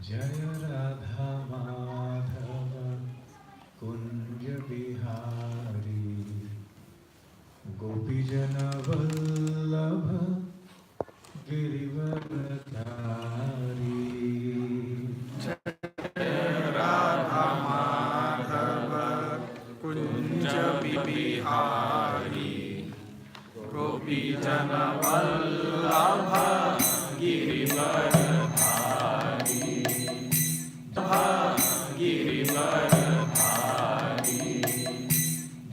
Jaya Radha Madhava Kunja Bihari Gopijana Vallabha Girivaradhari Radha Madhava Kunja Bihari Gopijana Vallabha Girivaradhari Girivaradhari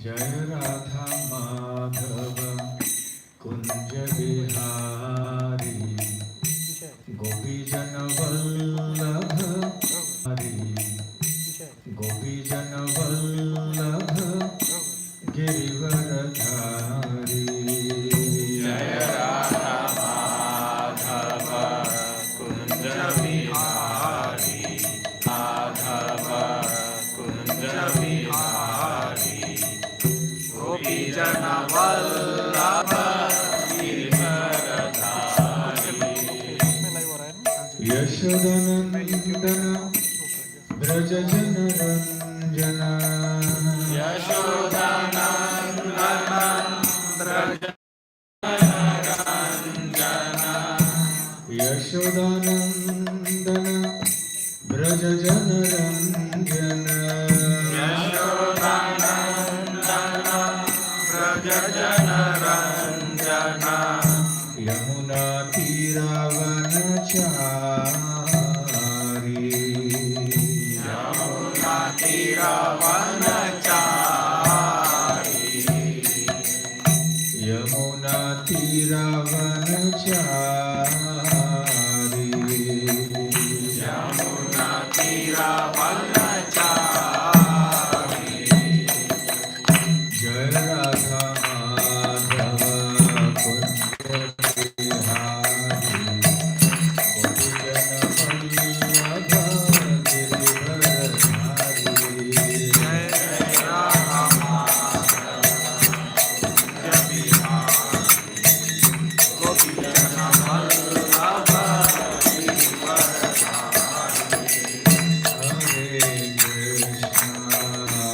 Jaya Radha Madhava Kunja Bihari Gopijana Vallabha Gopijana Vallabha Girivaradhari Jaya Radha Madhava Kunja Bihari Madhava Kunja Bihari Gopijana Vallabha Girivaradhari Yashodanandana Brajajana Ranjana Yashodanandana Brajaranjana Yashodanandana Brajajana Ranjana Yashodanandana Brajaranjana Yamuna Tiravanachari Yamuna Tiravanachari Yamuna Tiravanachari Yamuna Tiravanachari Jaya Radha Madhava Kunja Bihari Gopijana Vallabha Girivaradhari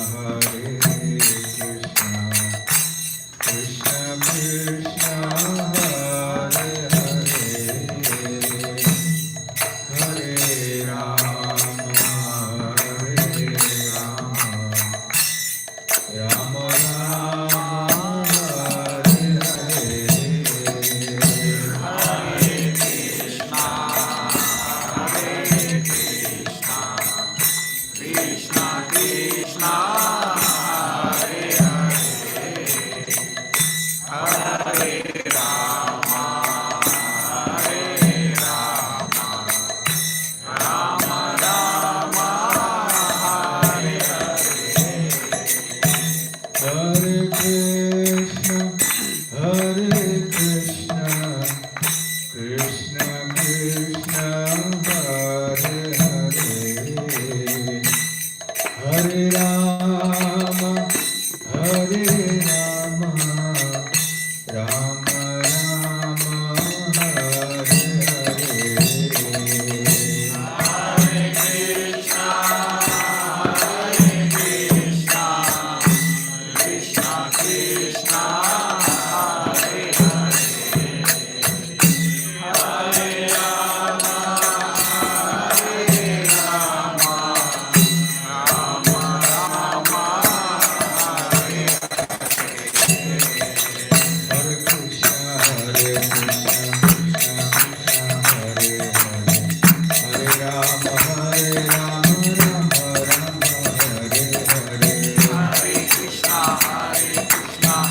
Hare Krishna Krishna Hare Hare Hare Rama Hare Rama Rama Rama Hare Krishna Krishna Hare Hare Rama Hare Rama Rama Rama Hare Hare Krishna Krishna Krishna Hare Hare Hare Rama Rama Rama Hare Krishna Krishna Hare Hare Rama Hare Rama Rama Rama Hare Hare Krishna Krishna Krishna Hare Hare Hare Rama Rama Rama Hare Hare Hare Krishna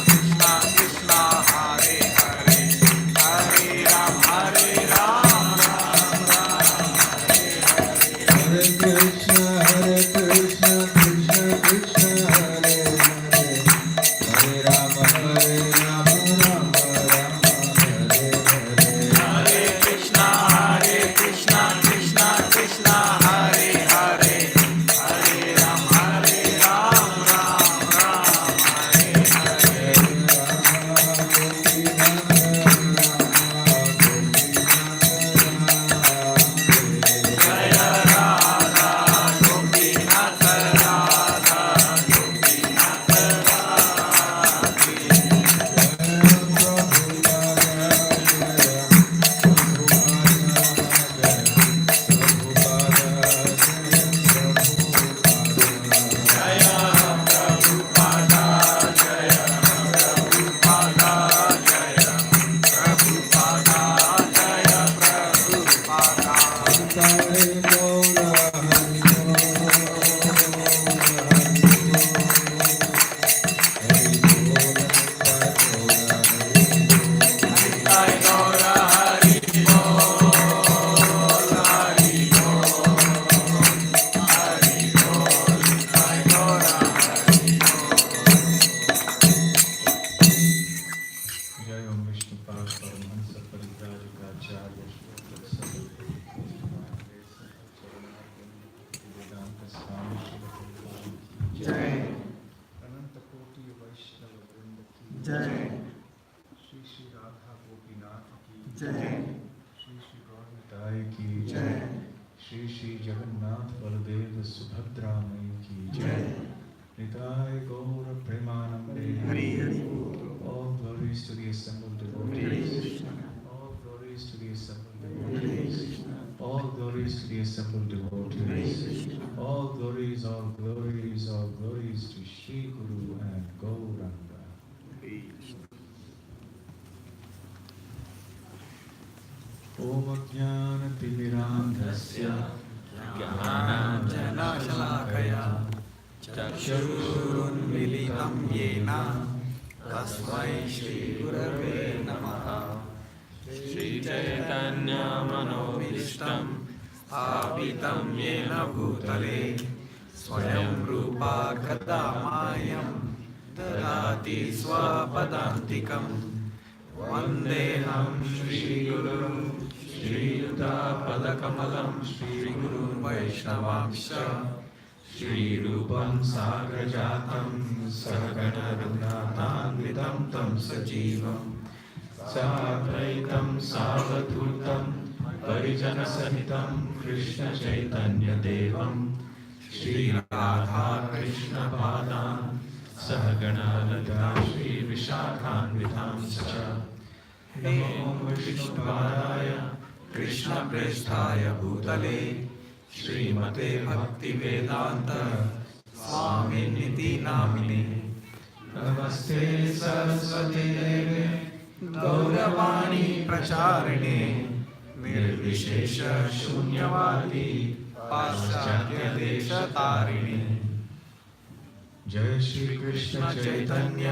Krishna जय। श्री श्री राधा गोपीनाथ की जय। श्री श्री गौरताई की जय। श्री श्री जगन्नाथ बलदेव सुभद्रा मई की जय। निताय गौर प्रेमानंदे Hari Hari All glories to the assembled Hare devotees. Krishna All glories to the assembled Hare devotees. Krishna All glories to the assembled Hare devotees. Krishna All glories to Shri Guru and Gauranga. Hare Krishna Om Ajnanatimirandhasya ज्ञानाञ्जनशलाकया चक्षुरुन्मिलितं येन तस्मै श्रीगुरवे नमः। श्रीचैतन्यमनोभीष्टं स्थापितं येन भूतले स्वयं रूपा कदा मायं ददाति स्वपदान्तिकं। वन्देऽहं श्रीगुरुं श्रीयुतापदकमलं श्रीगुरुं वैष्णवांश्च श्रीरूपं साग्रजातं सहगणरघुनाथान्वितं तं सजीवं साद्वैतं सावधूतं परिजनसहितं कृष्णचैतन्यदेवं श्रीराधा कृष्णपादान् सहगणा ललिता श्रीविशाखान्वितांश्च नमो विष्णुपादाय कृष्णप्रेष्ठाय भूतले श्रीमते भक्तिवेदान्त स्वामिनिति नामिने। नमस्ते सरस्वती देवे गौरवाणी प्रचारिणे निर्विशेष शून्यवादी पाश्चात्य देशतारिणे। जय श्री कृष्ण चैतन्य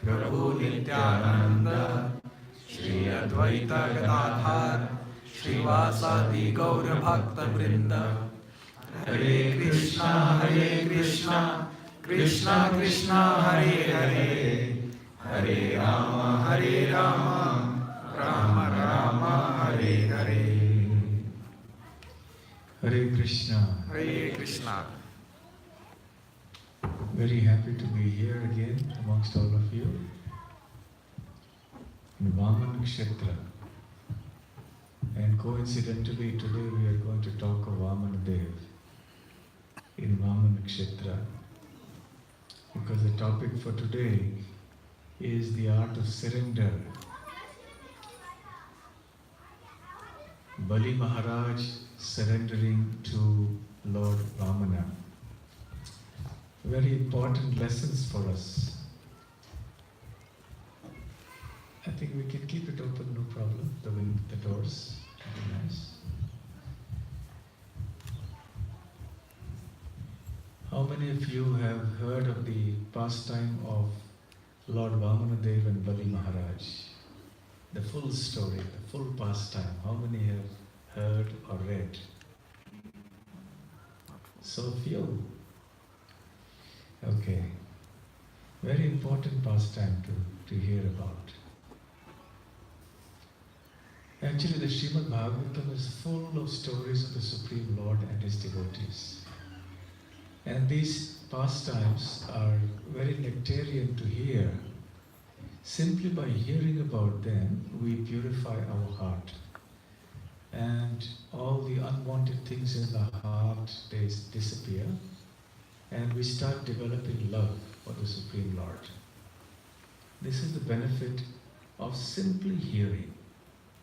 प्रभु नित्यानंद श्री अद्वैत गदाधर श्रीवासादि गौर भक्त वृंद। हरे Krishna Krishna Krishna Hare Hare Hare Ram Ram Ram Hare Hare. Hare Krishna. Hare Krishna. Very happy to be here again amongst all of you in Vamana Kshetra. And coincidentally today we are going to talk of Vamana Dev in Vamana Kshetra, because the topic for today is the art of surrender. Bali Maharaj surrendering to Lord Vamana. Very important lessons for us. I think we can keep it open, no problem. The doors, very nice. How many of you have heard of the pastime of Lord Vamanadev and Bali Maharaj? The full story, the full pastime. How many have heard or read? So few. Okay. Very important pastime to hear about. Actually, the Srimad Bhagavatam is full of stories of the Supreme Lord and His devotees. And these pastimes are very nectarian to hear. Simply by hearing about them, we purify our heart. And all the unwanted things in the heart, they disappear. And we start developing love for the Supreme Lord. This is the benefit of simply hearing.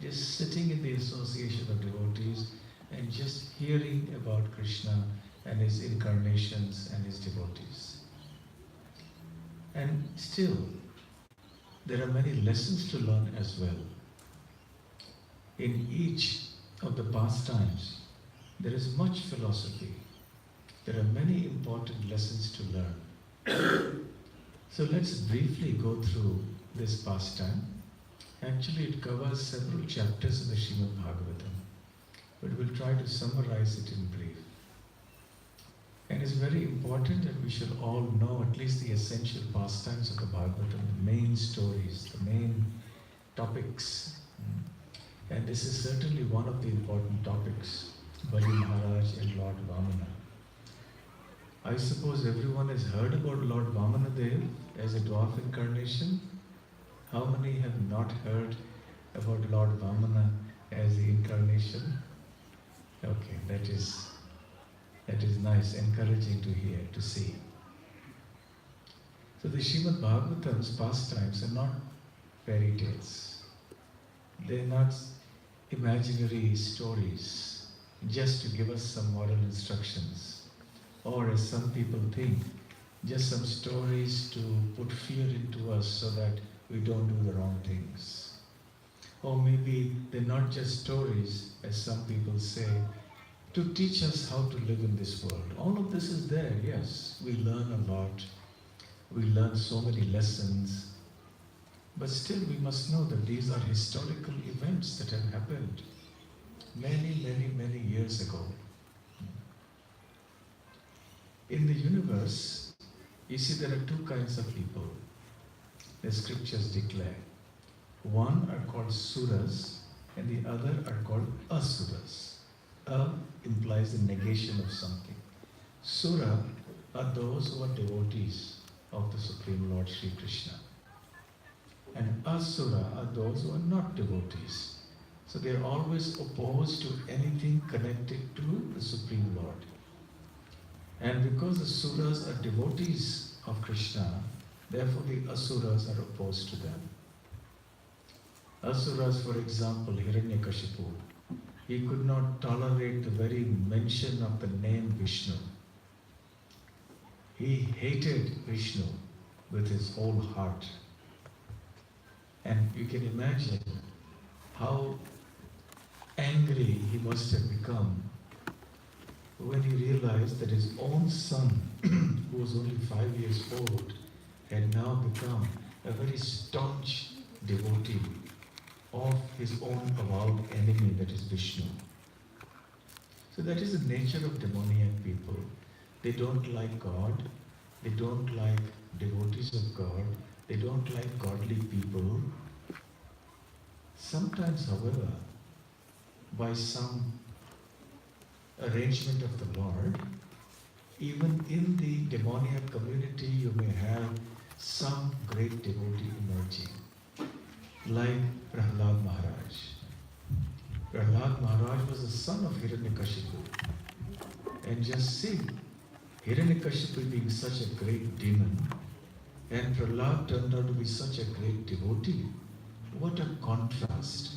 Just sitting in the association of devotees and just hearing about Krishna and his incarnations and his devotees. And still, there are many lessons to learn as well. In each of the pastimes, there is much philosophy. There are many important lessons to learn. So let's briefly go through this pastime. Actually, it covers several chapters in the Srimad Bhagavatam, but we'll try to summarize it in brief. And it's very important that we should all know at least the essential pastimes of the Bhagavatam, the main stories, the main topics. And this is certainly one of the important topics, Bali Maharaj and Lord Vamana. I suppose everyone has heard about Lord Vamanadev as a dwarf incarnation. How many have not heard about Lord Vamana as the incarnation? Okay, that is nice, encouraging to hear, to see. So the Srimad Bhagavatam's pastimes are not fairy tales. They're not imaginary stories just to give us some moral instructions, or as some people think, just some stories to put fear into us so that we don't do the wrong things. Or maybe they're not just stories, as some people say, to teach us how to live in this world. All of this is there, yes. We learn a lot. We learn so many lessons. But still we must know that these are historical events that have happened many, many, many years ago. In the universe, you see there are two kinds of people, the scriptures declare. One are called suras and the other are called asuras. A implies the negation of something. Sura are those who are devotees of the Supreme Lord Sri Krishna. And asura are those who are not devotees. So they are always opposed to anything connected to the Supreme Lord. And because the suras are devotees of Krishna, therefore the asuras are opposed to them. Asuras, for example, Hiranyakashipu, he could not tolerate the very mention of the name Vishnu. He hated Vishnu with his whole heart. And you can imagine how angry he must have become when he realized that his own son, who was only 5 years old, had now become a very staunch devotee of his own avowed enemy, that is Vishnu. So that is the nature of demoniac people. They don't like God, they don't like devotees of God, they don't like godly people. Sometimes, however, by some arrangement of the Lord, even in the demoniac community you may have some great devotee emerging, like Prahlad Maharaj. Prahlad Maharaj was the son of Hiranyakashipu. And just see, Hiranyakashipu being such a great demon, and Prahlad turned out to be such a great devotee. What a contrast.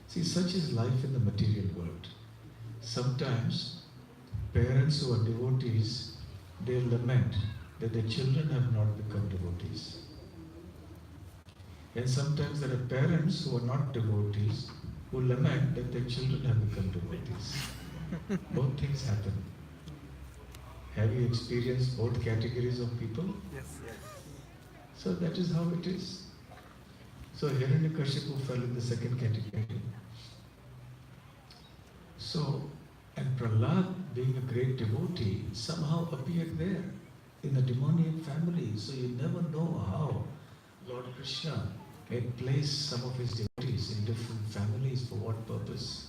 See, such is life in the material world. Sometimes parents who are devotees, they lament that their children have not become devotees. And sometimes there are parents who are not devotees who lament that their children have become devotees. Both things happen. Have you experienced both categories of people? Yes. So that is how it is. So Hiranyakashipu fell in the second category. So, and Prahlad, being a great devotee, somehow appeared there in the demoniac family. So you never know how Lord Krishna had placed some of his devotees in different families for what purpose.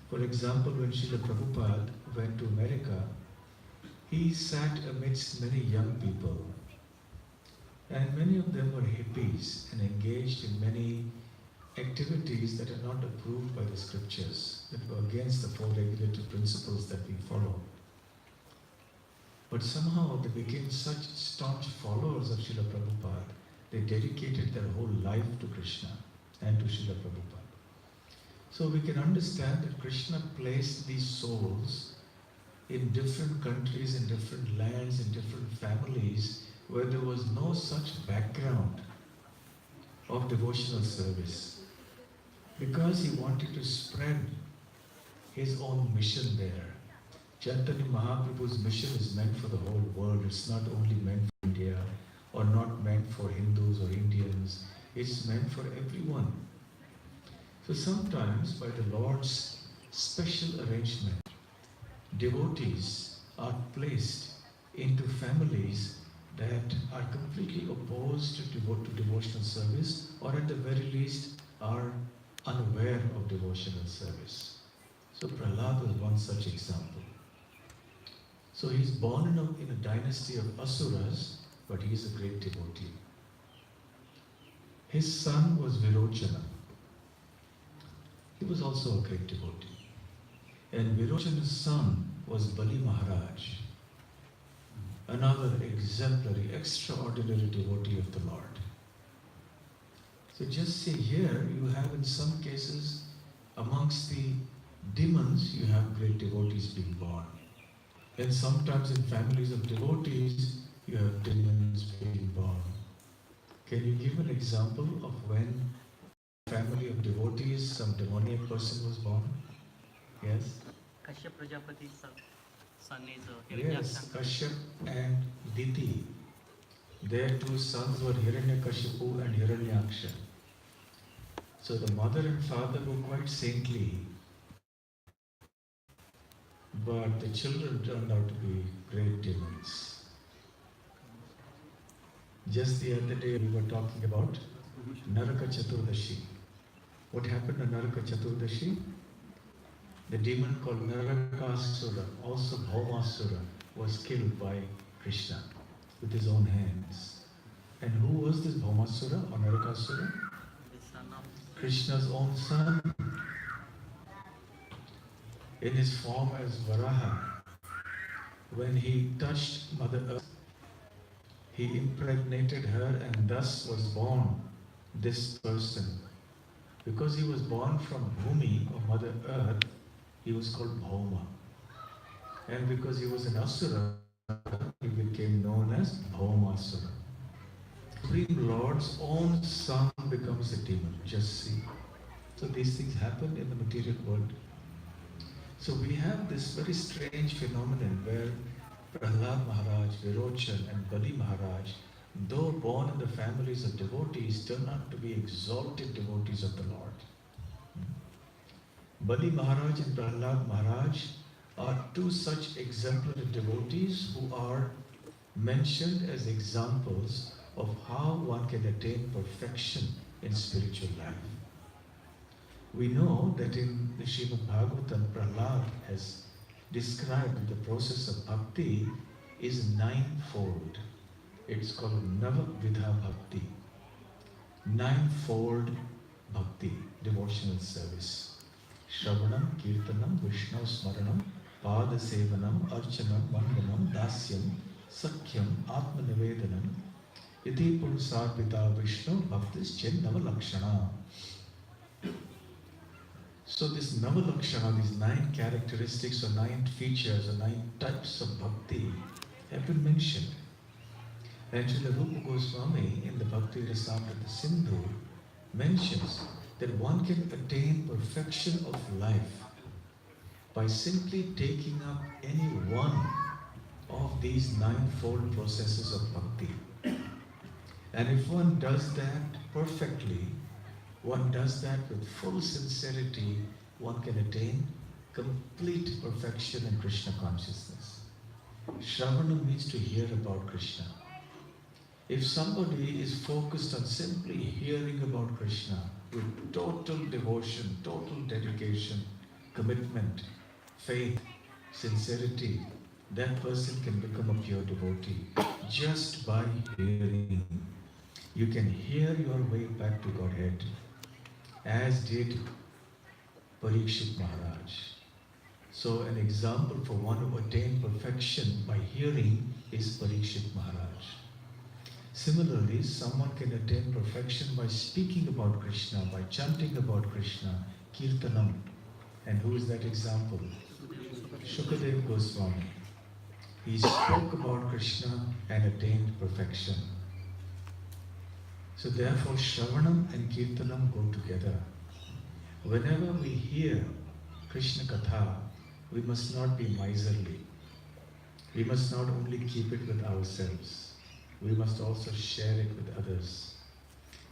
For example, when Srila Prabhupada went to America, he sat amidst many young people. And many of them were hippies and engaged in many activities that are not approved by the scriptures, that were against the four regulative principles that we follow. But somehow they became such staunch followers of Srila Prabhupada, they dedicated their whole life to Krishna and to Srila Prabhupada. So we can understand that Krishna placed these souls in different countries, in different lands, in different families, where there was no such background of devotional service, because he wanted to spread his own mission there. Chaitanya Mahaprabhu's mission is meant for the whole world. It's not only meant for India or not meant for Hindus or Indians. It's meant for everyone. So sometimes by the Lord's special arrangement, devotees are placed into families that are completely opposed to devotional service, or at the very least are unaware of devotional service. So Prahlad was one such example. So he's born in a dynasty of asuras, but he is a great devotee. His son was Virochana. He was also a great devotee. And Virochana's son was Bali Maharaj, another exemplary, extraordinary devotee of the Lord. So just see here, you have in some cases, amongst the demons, you have great devotees being born. And sometimes in families of devotees, you have demons being born. Can you give an example of when a family of devotees, some demoniac person was born? Yes? Kashyap Prajapati's son is Yes, Hiranyaksha. Kashyap and Diti. Their two sons were Hiranyakashipu and Hiranyaksha. So the mother and father were quite saintly, but the children turned out to be great demons. Just the other day we were talking about Naraka Chaturdashi. What happened on Naraka Chaturdashi? The demon called Narakasura, also Bhaumasura, was killed by Krishna with his own hands. And who was this Bhaumasura or Narakasura? The son of Krishna's own son. In his form as Varaha, when he touched Mother Earth, he impregnated her and thus was born this person. Because he was born from Bhumi or Mother Earth, he was called Bhauma. And because he was an Asura, he became known as Bhaumasura. Supreme Lord's own son becomes a demon. Just see. So these things happen in the material world. So we have this very strange phenomenon where Prahlad Maharaj, Virochan and Bali Maharaj, though born in the families of devotees, turn out to be exalted devotees of the Lord. Bali Maharaj and Prahlad Maharaj are two such exemplary devotees who are mentioned as examples of how one can attain perfection in spiritual life. We know that in the Srimad Bhagavatam, Prahlad has described that the process of bhakti is ninefold. It's called Navavidha Bhakti. Ninefold bhakti, devotional service. Shravanam, Kirtanam, Vishnu Smaranam, Pada Sevanam, Archanam, Vandanam, Dasyam, Sakhyam, Atma Nivedanam, Iti Purusarpita Vishnu Bhaktis Chen Navalakshana. So this Navalakshana, these 9 characteristics or 9 features or 9 types of bhakti have been mentioned. And Srila Rupa Goswami in the Bhakti Rasamrita Sindhu mentions that one can attain perfection of life by simply taking up any one of these ninefold processes of bhakti. And if one does that perfectly, one does that with full sincerity, one can attain complete perfection in Krishna consciousness. Shravana means to hear about Krishna. If somebody is focused on simply hearing about Krishna with total devotion, total dedication, commitment, faith, sincerity, that person can become a pure devotee just by hearing. You can hear your way back to Godhead, as did Parikshit Maharaj. So an example for one who attained perfection by hearing is Parikshit Maharaj. Similarly, someone can attain perfection by speaking about Krishna, by chanting about Krishna, Kirtanam. And who is that example? Shukadev Goswami. He spoke about Krishna and attained perfection. So therefore, Shravanam and Kirtanam go together. Whenever we hear Krishna Katha, we must not be miserly. We must not only keep it with ourselves. We must also share it with others.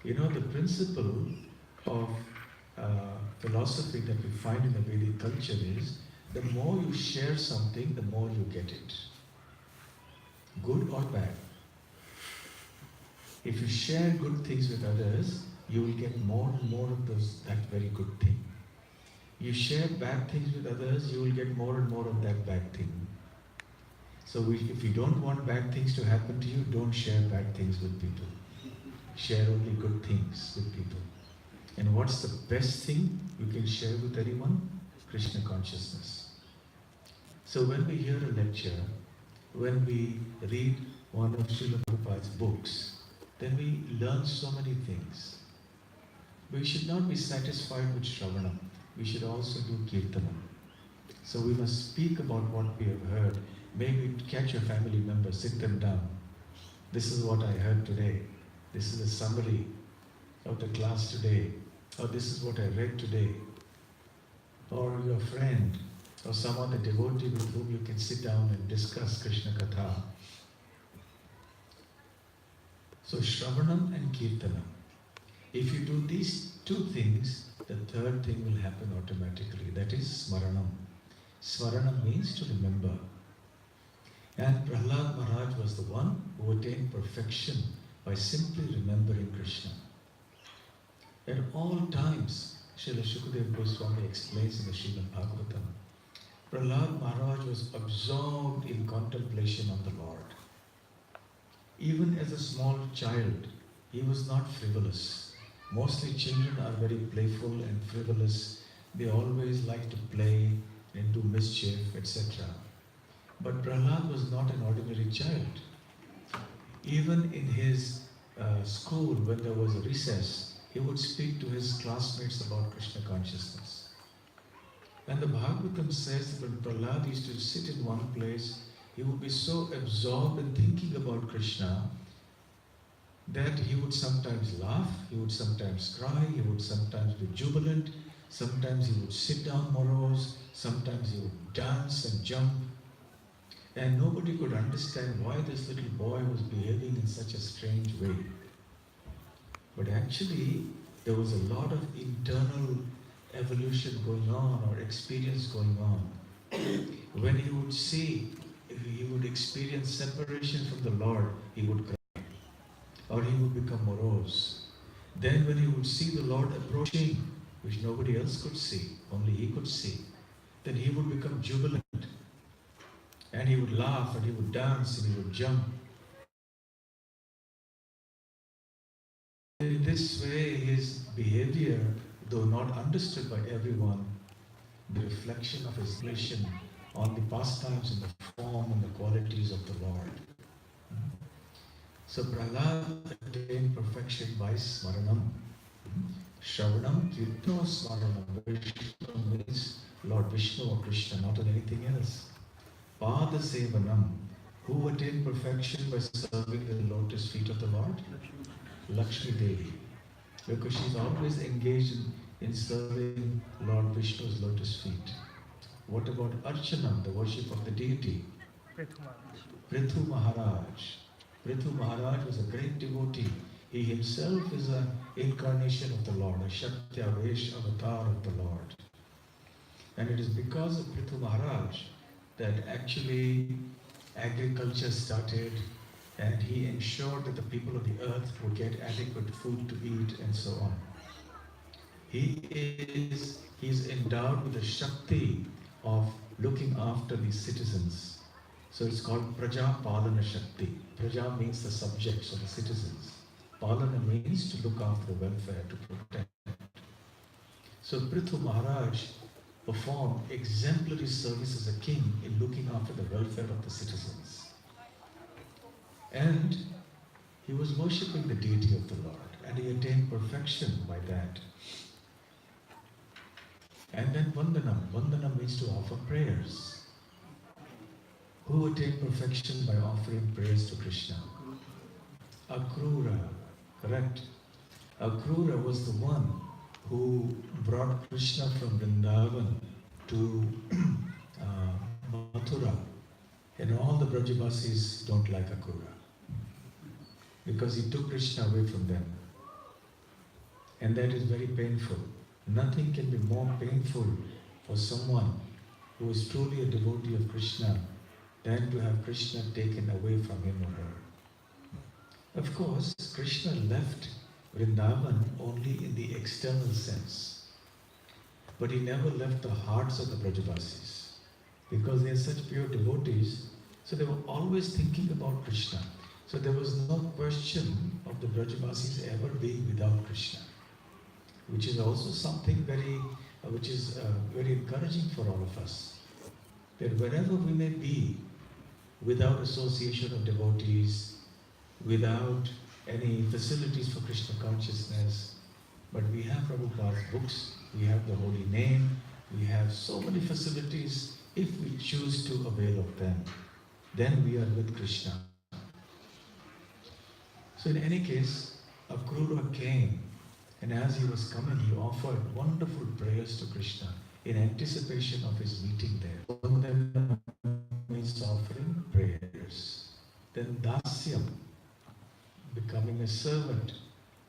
You know, the principle of philosophy that we find in the Vedic culture is, the more you share something, the more you get it. Good or bad. If you share good things with others, you will get more and more of that very good thing. You share bad things with others, you will get more and more of that bad thing. So if you don't want bad things to happen to you, don't share bad things with people. share only good things with people. And what's the best thing you can share with anyone? Krishna consciousness. So when we hear a lecture, when we read one of Srila Prabhupada's books, then we learn so many things. We should not be satisfied with Shravanam. We should also do Kirtanam. So we must speak about what we have heard. Maybe catch your family members, sit them down. This is what I heard today. This is a summary of the class today. Or this is what I read today. Or your friend, or some other devotee with whom you can sit down and discuss Krishna Katha. So Shravanam and Kirtanam. If you do these two things, the third thing will happen automatically. That is Smaranam. Smaranam means to remember. And Prahlad Maharaj was the one who attained perfection by simply remembering Krishna. At all times, Srila Shukadeva Goswami explains in the Srimad Bhagavatam, Prahlad Maharaj was absorbed in contemplation on the Lord. Even as a small child, he was not frivolous. Mostly children are very playful and frivolous. They always like to play and do mischief, etc. But Prahlad was not an ordinary child. Even in his school, when there was a recess, he would speak to his classmates about Krishna consciousness. And the Bhagavatam says that when Prahlad used to sit in one place, he would be so absorbed in thinking about Krishna that he would sometimes laugh, he would sometimes cry, he would sometimes be jubilant, sometimes he would sit down morose, sometimes he would dance and jump. And nobody could understand why this little boy was behaving in such a strange way. But actually, there was a lot of internal evolution going on or experience going on. When he would see, if he would experience separation from the Lord, he would cry. Or he would become morose. Then when he would see the Lord approaching, which nobody else could see, only he could see, then he would become jubilant. And he would laugh and he would dance and he would jump. In this way, his behavior, though not understood by everyone, the reflection of his relation on the pastimes and the form and the qualities of the Lord. So Prahlad attained perfection by Smaranam. Shravanam, Kirtana, Smaranam. Vishnu means Lord Vishnu or Krishna, not on anything else. Pada Sevanam. Who attained perfection by serving the lotus feet of the Lord? Lakshmi Devi. Because she's always engaged in serving Lord Vishnu's lotus feet. What about Archanam, the worship of the deity? Prithu Maharaj. Prithu Maharaj was a great devotee. He himself is an incarnation of the Lord, a Shaktyavesh avatar of the Lord. And it is because of Prithu Maharaj that actually agriculture started and he ensured that the people of the earth would get adequate food to eat and so on. He is endowed with the Shakti of looking after the citizens. So it's called Praja Palana Shakti. Praja means the subjects or the citizens. Palana means to look after the welfare, to protect. So Prithu Maharaj performed exemplary service as a king in looking after the welfare of the citizens. And he was worshipping the deity of the Lord, and he attained perfection by that. And then Vandanam. Vandanam means to offer prayers. Who attained perfection by offering prayers to Krishna? Akrura, correct? Akrura was the one who brought Krishna from Vrindavan to Mathura. And all the Brajabasis don't like Akrura because he took Krishna away from them. And that is very painful. Nothing can be more painful for someone who is truly a devotee of Krishna than to have Krishna taken away from him or her. Of course, Krishna left Vrindavan only in the external sense. But he never left the hearts of the Brajabasis. Because they are such pure devotees, so they were always thinking about Krishna. So there was no question of the Brajavasis ever being without Krishna, which is also something which is very encouraging for all of us. That wherever we may be, without association of devotees, without any facilities for Krishna consciousness, but we have Prabhupada's books, we have the holy name, we have so many facilities. If we choose to avail of them, then we are with Krishna. So in any case, Akrura came, and as he was coming, he offered wonderful prayers to Krishna in anticipation of his meeting there. One of them means offering prayers. Then Dasyam, becoming a servant.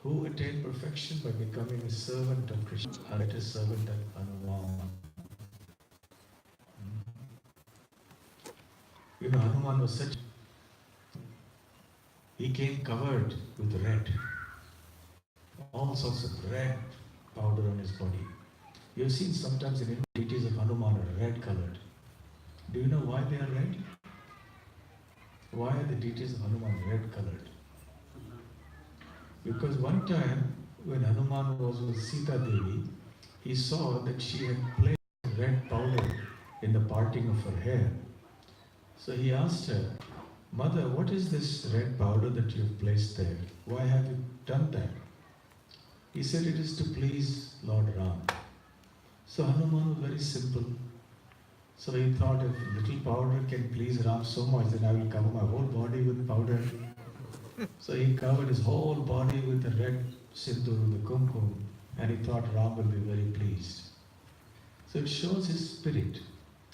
Who attained perfection by becoming a servant of Krishna, a better servant than Hanuman. You know, Hanuman was such. He came covered with red, all sorts of red powder on his body. You have seen sometimes in India, deities of Hanuman are red colored. Do you know why they are red? Why are the deities of Hanuman red colored? Because one time when Hanuman was with Sita Devi, he saw that she had placed red powder in the parting of her hair. So he asked her, Mother, what is this red powder that you have placed there? Why have you done that? He said, it is to please Lord Ram. So Hanuman was very simple. So he thought, if little powder can please Ram so much, then I will cover my whole body with powder. So he covered his whole body with the red sindur, the kumkum, and he thought Ram will be very pleased. So it shows his spirit.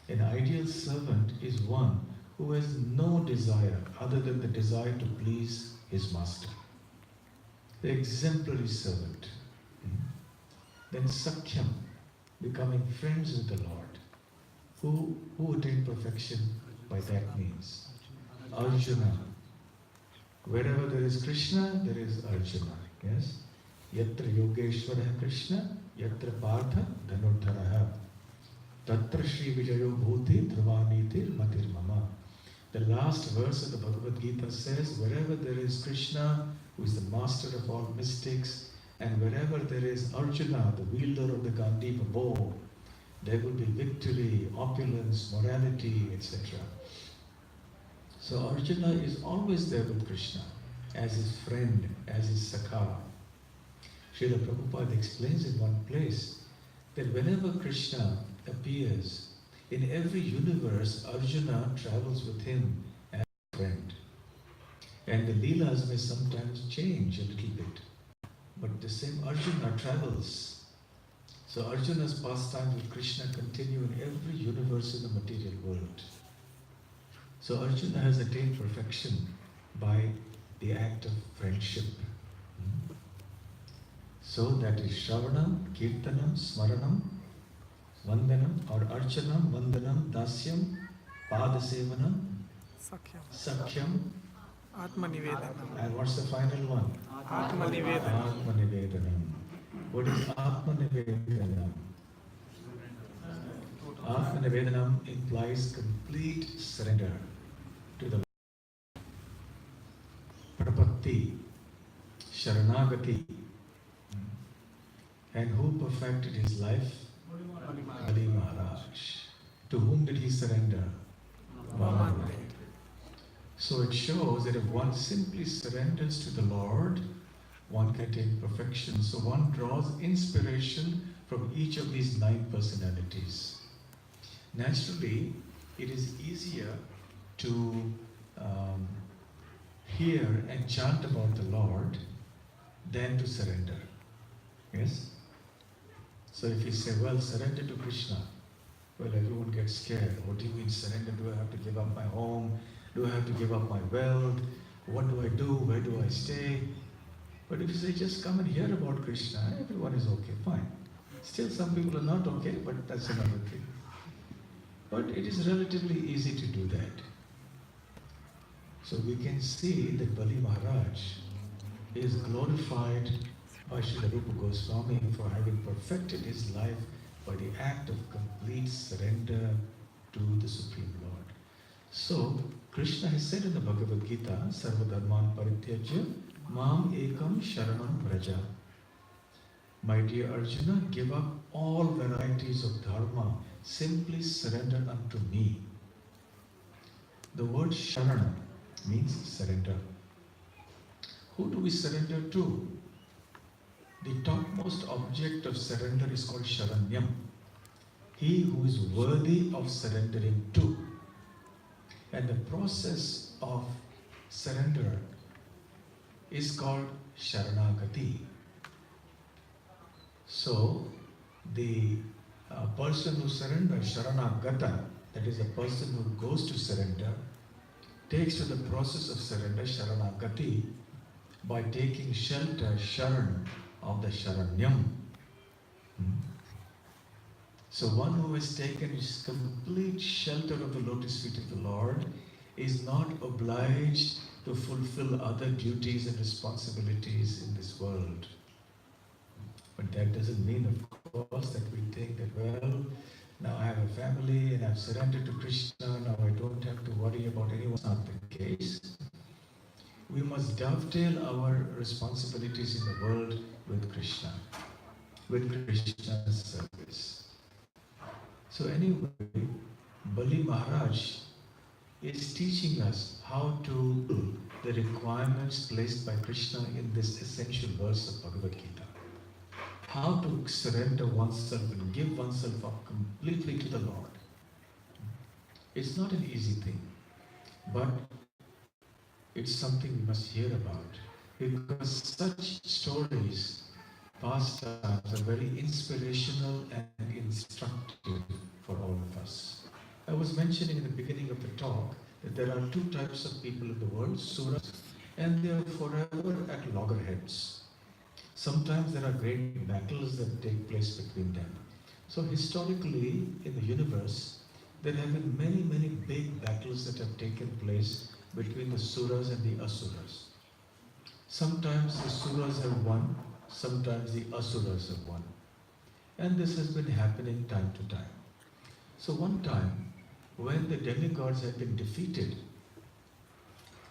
An ideal servant is one who has no desire other than the desire to please his master. The exemplary servant. Then Sakhyam, becoming friends with the Lord. Who attained perfection by that means? Arjuna. Wherever there is Krishna, there is Arjuna. Yes? Yatra Yogeshwara Krishna, Yatra Partha Dhanurdharaha. Tatra Shri Vijayo Bhuti Dhruvaniti Matir Mama. The last verse of the Bhagavad Gita says, wherever there is Krishna, who is the master of all mystics, and wherever there is Arjuna, the wielder of the Gandiva bow, there will be victory, opulence, morality, etc. So Arjuna is always there with Krishna, as his friend, as his sakha. Srila Prabhupada explains in one place that whenever Krishna appears, in every universe, Arjuna travels with him as a friend. And the leelas may sometimes change a little bit, but the same Arjuna travels. So Arjuna's pastimes with Krishna continue in every universe in the material world. So Arjuna has attained perfection by the act of friendship. So that is Shravanam, Kirtanam, Smaranam, Vandanam or Archanam, Vandanam, Dasyam, Padasevanam, Sakhyam, Atmanivedanam. and what's the final one? Atmanivedanam. Atmanivedanam. What is Atmanivedanam? Atmanivedanam implies complete surrender to the Prapatti, Sharanagati. And who perfected his life? Ali Maharaj. To whom did he surrender? Vamandev. So it shows that if one simply surrenders to the Lord, one can attain perfection. So one draws inspiration from each of these 9 personalities. Naturally, it is easier to hear and chant about the Lord than to surrender. Yes? So if you say, well, surrender to Krishna, well, everyone gets scared. What do you mean surrender? Do I have to give up my home? Do I have to give up my wealth? What do I do? Where do I stay? But if you say, just come and hear about Krishna, everyone is okay, fine. Still, some people are not okay, but that's another thing. But it is relatively easy to do that. So we can see that Bali Maharaj is glorified by Srila Rupa Goswami for having perfected his life by the act of complete surrender to the Supreme Lord. So, Krishna has said in the Bhagavad Gita, Sarva Dharman Parityajya, Mam ekam sharanam vraja. My dear Arjuna, give up all varieties of dharma. Simply surrender unto me. The word sharana means surrender. Who do we surrender to? The topmost object of surrender is called Sharanyam. He who is worthy of surrendering to. And the process of surrender is called Sharanagati. So, the person who surrenders, Sharanagata, that is a person who goes to surrender, takes to the process of surrender, Sharanagati, by taking shelter, Sharan, of the Sharanyam. So one who has taken his complete shelter of the lotus feet of the Lord is not obliged to fulfill other duties and responsibilities in this world. But that doesn't mean, of course, that we think that, well, now I have a family and I've surrendered to Krishna, now I don't have to worry about anyone. That's not the case. We must dovetail our responsibilities in the world with Krishna, with Krishna's service. So anyway, Bali Maharaj is teaching us how to do the requirements placed by Krishna in this essential verse of Bhagavad Gita. How to surrender oneself and give oneself up completely to the Lord. It's not an easy thing, but it's something we must hear about, because such stories, pastimes, are very inspirational and instructive for all of us. I was mentioning in the beginning of the talk that there are two types of people in the world, suras, and they are forever at loggerheads. Sometimes there are great battles that take place between them. So historically, in the universe, there have been many, many big battles that have taken place between the suras and the asuras. Sometimes the suras have won, sometimes the asuras have won. And this has been happening time to time. So one time, when the demigods had been defeated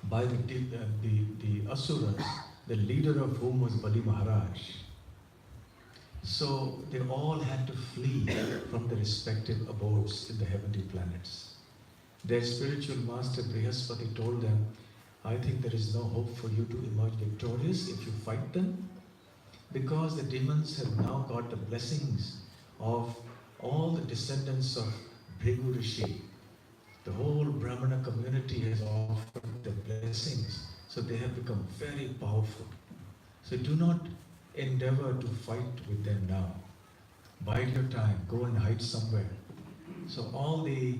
by the asuras, the leader of whom was Bali Maharaj, so they all had to flee from their respective abodes in the heavenly planets. Their spiritual master Brihaspati told them, I think there is no hope for you to emerge victorious if you fight them, because the demons have now got the blessings of all the descendants of Bhrigu Rishi. The whole Brahmana community has offered the blessings, so they have become very powerful. So do not endeavor to fight with them now. Bide your time, go and hide somewhere. So all the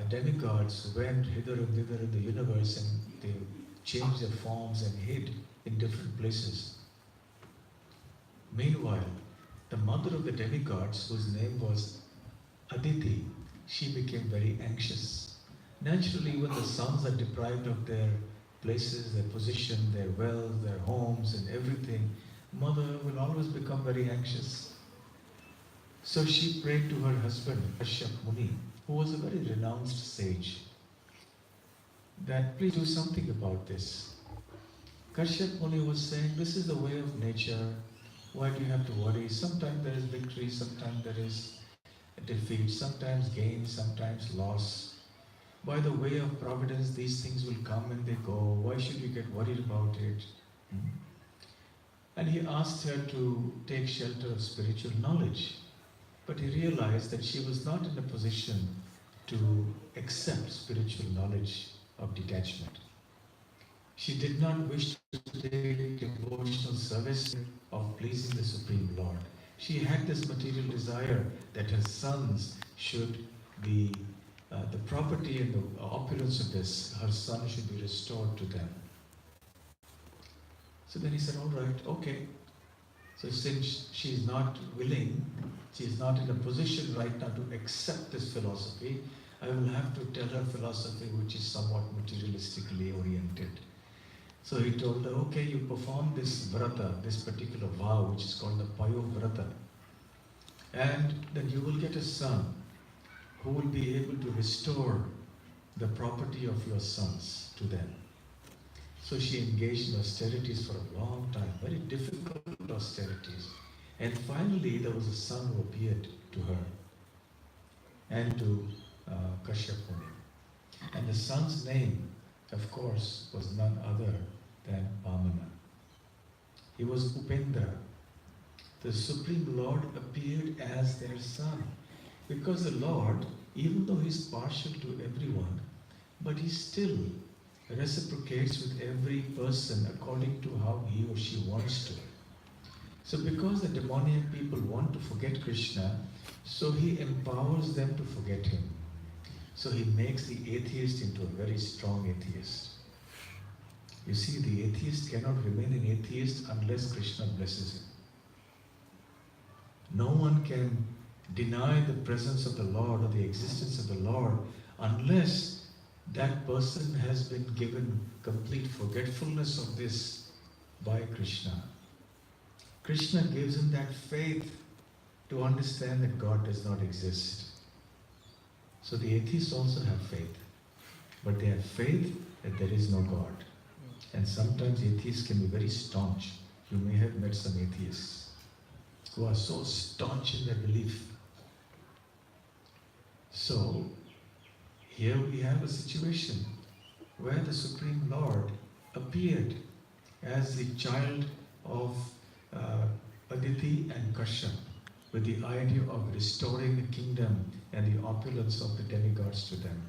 demigods went hither and thither in the universe, and they changed their forms and hid in different places. Meanwhile, the mother of the demigods, whose name was Aditi, she became very anxious. Naturally, when the sons are deprived of their places, their position, their wealth, their homes and everything, mother will always become very anxious. So she prayed to her husband, Kashyap Muni, who was a very renounced sage, that please do something about this. Kashyap Muni was saying, this is the way of nature. Why do you have to worry? Sometimes there is victory, sometimes there is defeat, sometimes gain, sometimes loss. By the way of providence, these things will come and they go. Why should you get worried about it? And he asked her to take shelter of spiritual knowledge. But he realized that she was not in a position to accept spiritual knowledge of detachment. She did not wish to take devotional service of pleasing the Supreme Lord. She had this material desire that her sons should be the property and the opulence of this, her son should be restored to them. So then he said, all right, okay. So since she is not willing, she is not in a position right now to accept this philosophy, I will have to tell her philosophy which is somewhat materialistically oriented. So he told her, okay, you perform this vrata, this particular vow, which is called the Payo Vrata, and then you will get a son who will be able to restore the property of your sons to them. So she engaged in austerities for a long time, very difficult austerities. And finally, there was a son who appeared to her and to Kashyap Muni. And the son's name, of course, was none other than Vamana. He was Upendra. The Supreme Lord appeared as their son. Because the Lord, even though He's partial to everyone, but He still reciprocates with every person according to how he or she wants to. So because the demoniac people want to forget Krishna, so He empowers them to forget Him. So He makes the atheist into a very strong atheist. You see, the atheist cannot remain an atheist unless Krishna blesses him. No one can deny the presence of the Lord or the existence of the Lord unless that person has been given complete forgetfulness of this by Krishna. Krishna gives him that faith to understand that God does not exist. So the atheists also have faith, but they have faith that there is no God. And sometimes atheists can be very staunch. You may have met some atheists who are so staunch in their belief. So, here we have a situation where the Supreme Lord appeared as the child of Aditi and Kashyap with the idea of restoring the kingdom and the opulence of the demigods to them.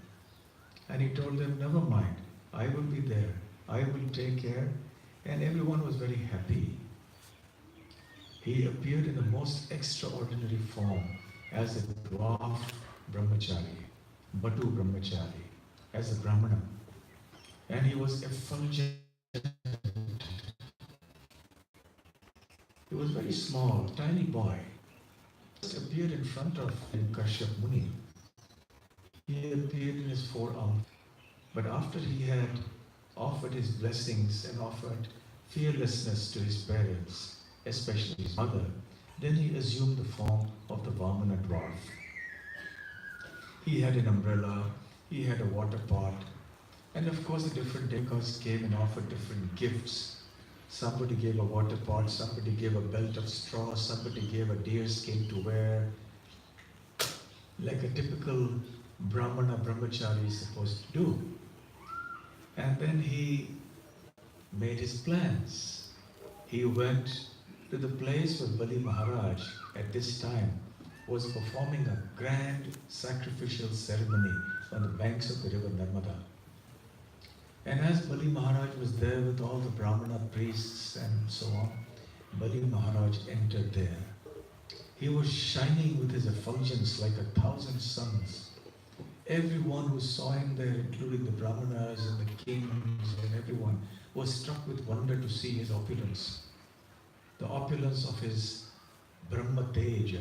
And He told them, never mind, I will be there, I will take care, and everyone was very happy. He appeared in the most extraordinary form as a dwarf brahmachari, Batu brahmachari, as a brahmana. And he was effulgent. He was very small, tiny boy. Just appeared in front of Kashyap Muni. He appeared in his forearm. But after he had offered his blessings and offered fearlessness to his parents, especially his mother, then he assumed the form of the Vamana dwarf. He had an umbrella, he had a water pot, and of course the different demigods came and offered different gifts. Somebody gave a water pot, somebody gave a belt of straw, somebody gave a deer skin to wear, like a typical Brahmana brahmachari is supposed to do. And then he made his plans. He went to the place where Bali Maharaj at this time was performing a grand sacrificial ceremony on the banks of the river Narmada. And as Bali Maharaj was there with all the Brahmana priests and so on, Bali Maharaj entered there. He was shining with his effulgence like 1,000 suns. Everyone who saw him there, including the Brahmanas and the kings and everyone, was struck with wonder to see his opulence. The opulence of his Brahma Tej.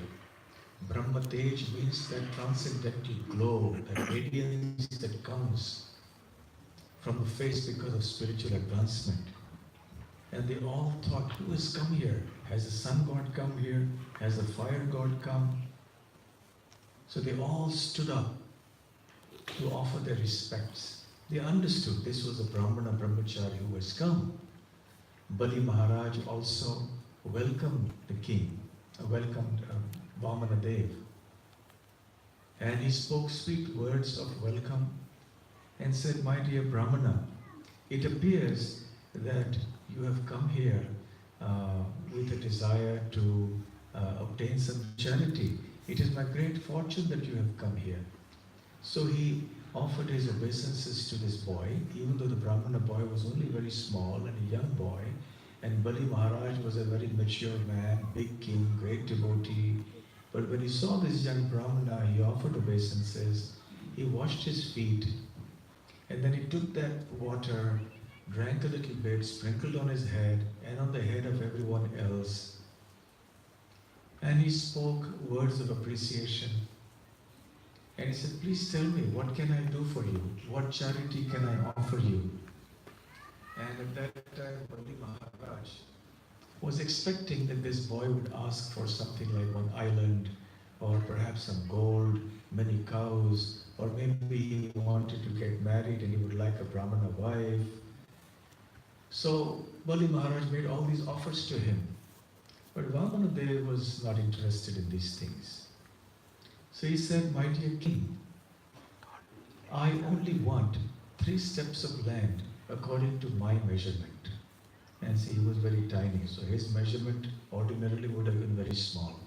Brahma Tej means that transcendental glow, that radiance that comes from the face because of spiritual advancement. And they all thought, who has come here? Has the sun god come here? Has the fire god come? So they all stood up to offer their respects. They understood this was a Brahmana brahmachari who has come. Bali Maharaj also welcomed the king, welcomed Vamana Dev. And he spoke sweet words of welcome and said, my dear Brahmana, it appears that you have come here with a desire to obtain some charity. It is my great fortune that you have come here. So he offered his obeisances to this boy, even though the Brahmana boy was only very small and a young boy, and Bali Maharaj was a very mature man, big king, great devotee. But when he saw this young Brahmana, he offered obeisances, he washed his feet, and then he took that water, drank a little bit, sprinkled on his head and on the head of everyone else. And he spoke words of appreciation. And he said, please tell me, what can I do for you? What charity can I offer you? And at that time, Bali Maharaj was expecting that this boy would ask for something like one island, or perhaps some gold, many cows, or maybe he wanted to get married and he would like a Brahmana wife. So Bali Maharaj made all these offers to him. But Vamanadev was not interested in these things. So he said, my dear king, I only want 3 steps of land according to my measurement. And see, he was very tiny, so his measurement ordinarily would have been very small.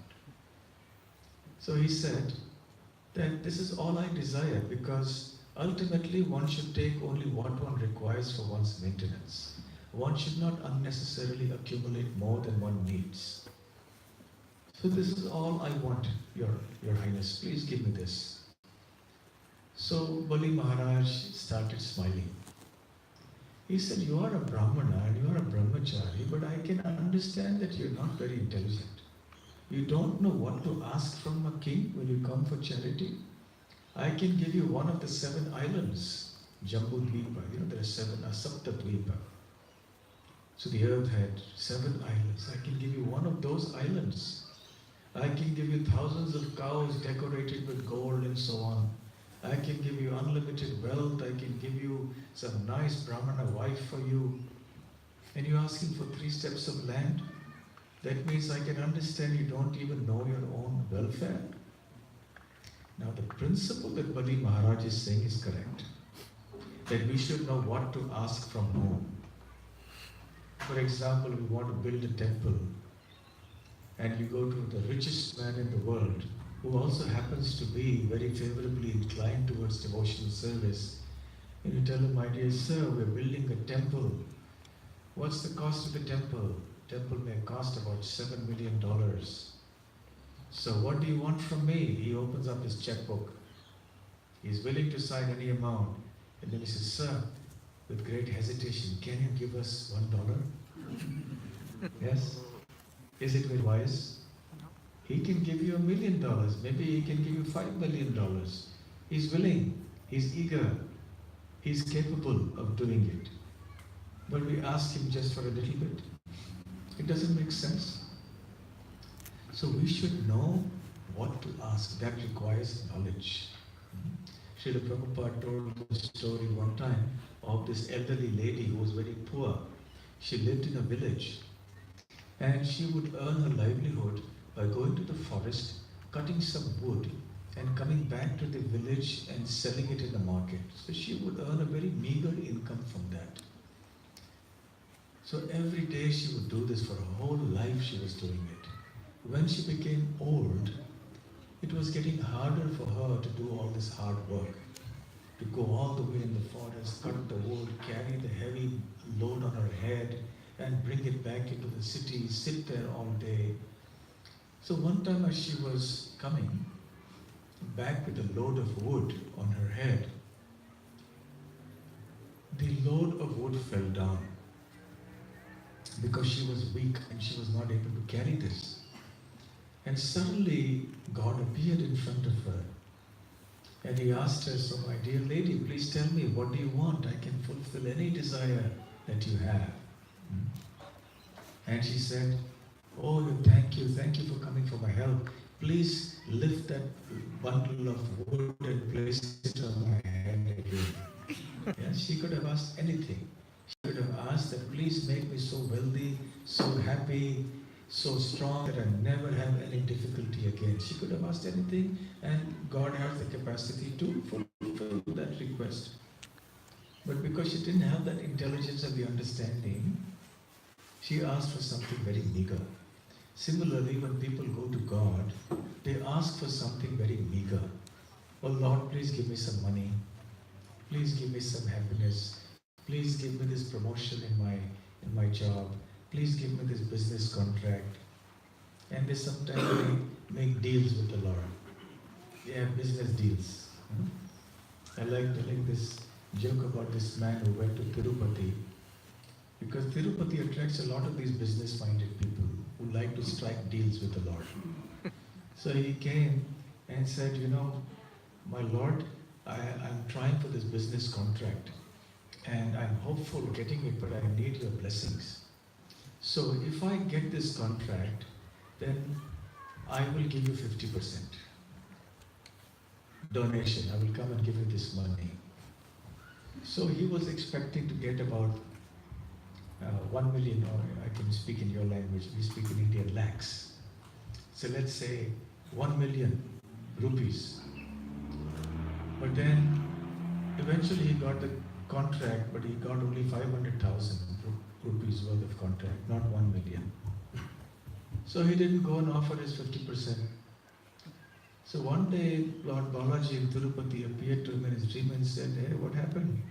So he said that this is all I desire, because ultimately one should take only what one requires for one's maintenance. One should not unnecessarily accumulate more than one needs. So this is all I want, Your Highness. Please give me this. So Bali Maharaj started smiling. He said, you are a Brahmana and you are a Brahmachari, but I can understand that you're not very intelligent. You don't know what to ask from a king when you come for charity. I can give you one of the 7 islands, Jambudvipa. There are 7, Saptadvipa. So the earth had 7 islands. I can give you one of those islands. I can give you thousands of cows decorated with gold and so on. I can give you unlimited wealth. I can give you some nice Brahmana wife for you. And you're asking for 3 steps of land? That means I can understand you don't even know your own welfare. Now the principle that Bali Maharaj is saying is correct. That we should know what to ask from whom. For example, we want to build a temple. And you go to the richest man in the world, who also happens to be very favorably inclined towards devotional service. And you tell him, my dear sir, we're building a temple. What's the cost of the temple? Temple may cost about $7 million. So what do you want from me? He opens up his checkbook. He's willing to sign any amount. And then he says, sir, with great hesitation, can you give us $1? Yes? Is it very wise? He can give you $1 million. Maybe he can give you $5 million. He's willing. He's eager. He's capable of doing it. But we ask him just for a little bit. It doesn't make sense. So we should know what to ask. That requires knowledge. Srila Prabhupada told the story one time of this elderly lady who was very poor. She lived in a village and she would earn her livelihood by going to the forest, cutting some wood and coming back to the village and selling it in the market. So she would earn a very meager income from that. So every day she would do this. For her whole life she was doing it. When she became old, it was getting harder for her to do all this hard work. To go all the way in the forest, cut the wood, carry the heavy load on her head and bring it back into the city, sit there all day. So one time as she was coming back with a load of wood on her head, the load of wood fell down because she was weak and she was not able to carry this. And suddenly God appeared in front of her and he asked her, so my dear lady, please tell me, what do you want? I can fulfill any desire that you have. And she said, oh, thank you for coming for my help. Please lift that bundle of wood and place it on my head again. Yeah, she could have asked anything. She could have asked that please make me so wealthy, so happy, so strong that I never have any difficulty again. She could have asked anything and God has the capacity to fulfill that request. But because she didn't have that intelligence and the understanding, she asked for something very meager. Similarly, when people go to God, they ask for something very meager. Oh Lord, please give me some money. Please give me some happiness. Please give me this promotion in my job. Please give me this business contract. And they sometimes make deals with the Lord. They have business deals. I like telling this joke about this man who went to Tirupati, because Tirupati attracts a lot of these business-minded people who like to strike deals with the Lord. So he came and said, my Lord, I'm trying for this business contract and I'm hopeful getting it, but I need your blessings. So if I get this contract, then I will give you 50% donation. I will come and give you this money. So he was expecting to get about, 1 million, or I can speak in your language, we speak in India, lakhs. So let's say 1 million rupees. But then eventually he got the contract, but he got only 500,000 rupees worth of contract, not 1 million. So he didn't go and offer his 50%. So one day Lord Balaji in Tirupati appeared to him in his dream and said, "Hey, what happened?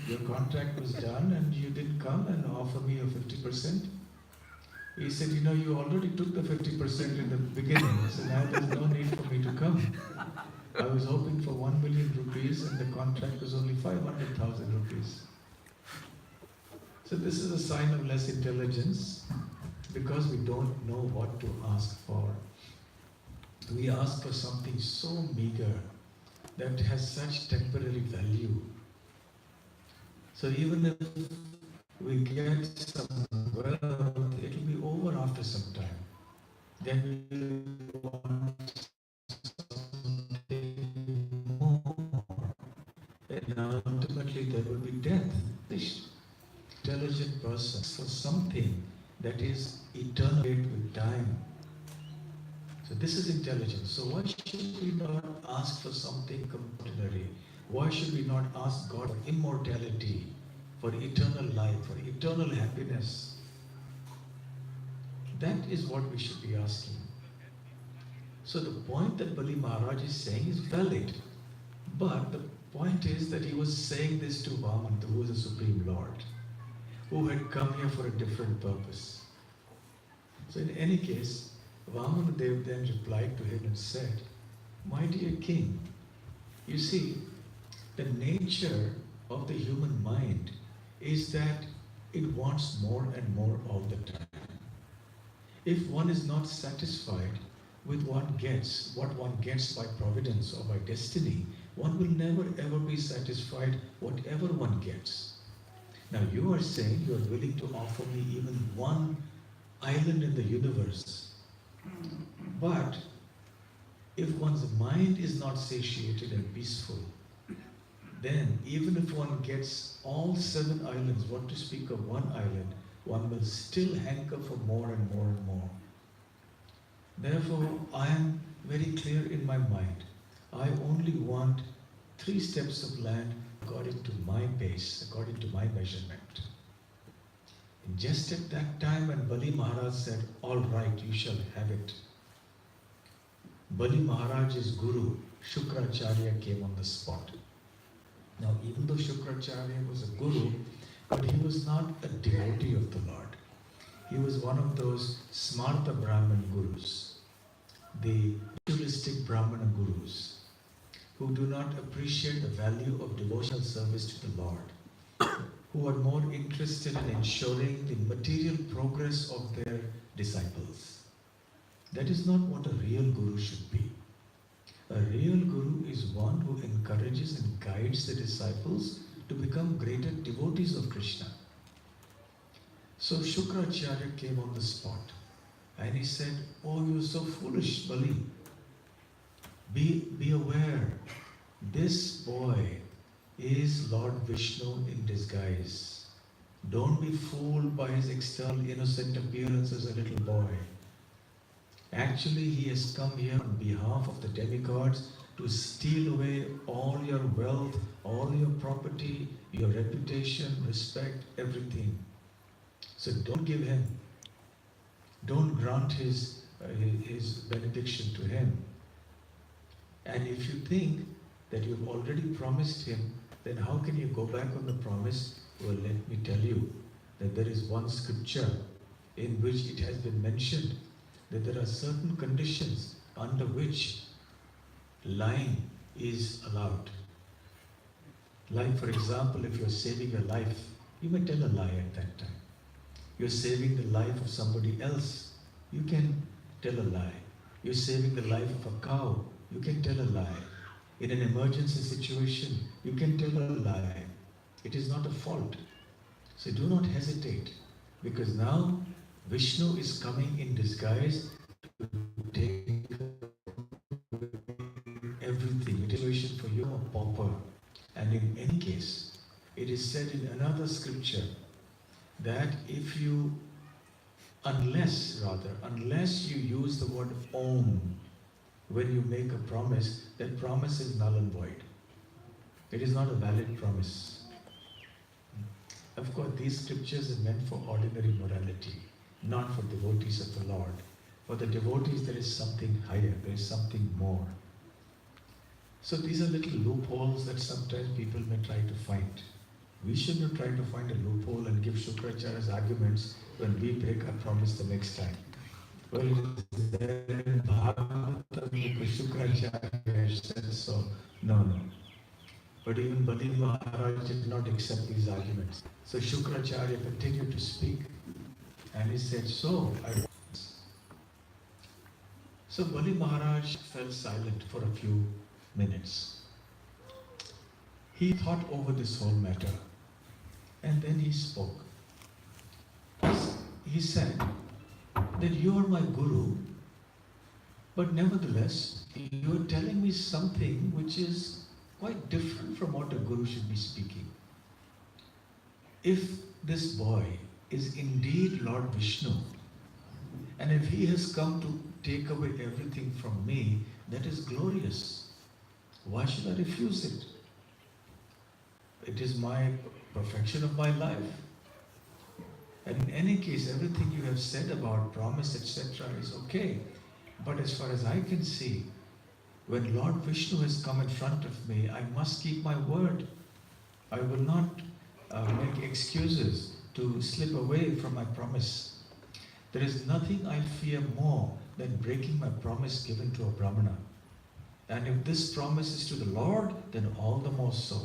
Your contract was done and you didn't come and offer me your 50%. He said, you already took the 50% in the beginning, so now there's no need for me to come. I was hoping for 1 million rupees and the contract was only 500,000 rupees. So this is a sign of less intelligence because we don't know what to ask for. We ask for something so meager that has such temporary value. So even if we get some wealth, it will be over after some time. Then we want something more. And ultimately there will be death. This intelligent person for something that is eternal with time. So this is intelligence. So why should we not ask for something complementary? Why should we not ask God for immortality, for eternal life, for eternal happiness? That is what we should be asking. So the point that Bali Maharaj is saying is valid. But the point is that he was saying this to Vaman, who was the Supreme Lord, who had come here for a different purpose. So in any case, Vamanadev then replied to him and said, "My dear king, you see, the nature of the human mind is that it wants more and more all the time. If one is not satisfied with what one gets by providence or by destiny, one will never ever be satisfied whatever one gets. Now you are saying you are willing to offer me even one island in the universe. But if one's mind is not satiated and peaceful, then even if one gets all 7 islands, what to speak of one island, one will still hanker for more and more and more. Therefore, I am very clear in my mind. I only want 3 steps of land according to my pace, according to my measurement." And just at that time when Bali Maharaj said, "All right, you shall have it," Bali Maharaj's guru, Shukracharya, came on the spot. Now, even though Shukracharya was a guru, but he was not a devotee of the Lord. He was one of those Smarta Brahman gurus, the ritualistic Brahmana gurus, who do not appreciate the value of devotional service to the Lord, who are more interested in ensuring the material progress of their disciples. That is not what a real guru should be. A real guru is one who encourages and guides the disciples to become greater devotees of Krishna. So Shukracharya came on the spot and he said, "Oh, you're so foolish, Bali. Be aware, this boy is Lord Vishnu in disguise. Don't be fooled by his external innocent appearance as a little boy. Actually, he has come here on behalf of the demigods to steal away all your wealth, all your property, your reputation, respect, everything. So don't give him. Don't grant his benediction to him. And if you think that you've already promised him, then how can you go back on the promise? Well, let me tell you that there is one scripture in which it has been mentioned that there are certain conditions under which lying is allowed. Like, for example, if you're saving your life, you may tell a lie at that time. You're saving the life of somebody else, you can tell a lie. You're saving the life of a cow, you can tell a lie. In an emergency situation, you can tell a lie. It is not a fault. So do not hesitate, because now Vishnu is coming in disguise to take everything. It is a situation for you, a pauper. And in any case, it is said in another scripture that unless you use the word Om when you make a promise, that promise is null and void. It is not a valid promise. Of course, these scriptures are meant for ordinary morality, not for devotees of the Lord. For the devotees, there is something higher, there is something more. So these are little loopholes that sometimes people may try to find. We should not try to find a loophole and give Shukracharya's arguments when we break our promise the next time. Well, it is there in Bhagavatam because Shukracharya said so. No. But even Bali Maharaj did not accept these arguments. So Shukracharya continued to speak and he said, So Bali Maharaj fell silent for a few minutes. He thought over this whole matter and then he spoke. He said that you are my guru, but nevertheless, you are telling me something which is quite different from what a guru should be speaking. If this boy is indeed Lord Vishnu, and if he has come to take away everything from me, that is glorious. Why should I refuse it? It is my perfection of my life. And in any case, everything you have said about promise, etc. is okay. But as far as I can see, when Lord Vishnu has come in front of me, I must keep my word. I will not make excuses to slip away from my promise. There is nothing I fear more than breaking my promise given to a Brahmana. And if this promise is to the Lord, then all the more so.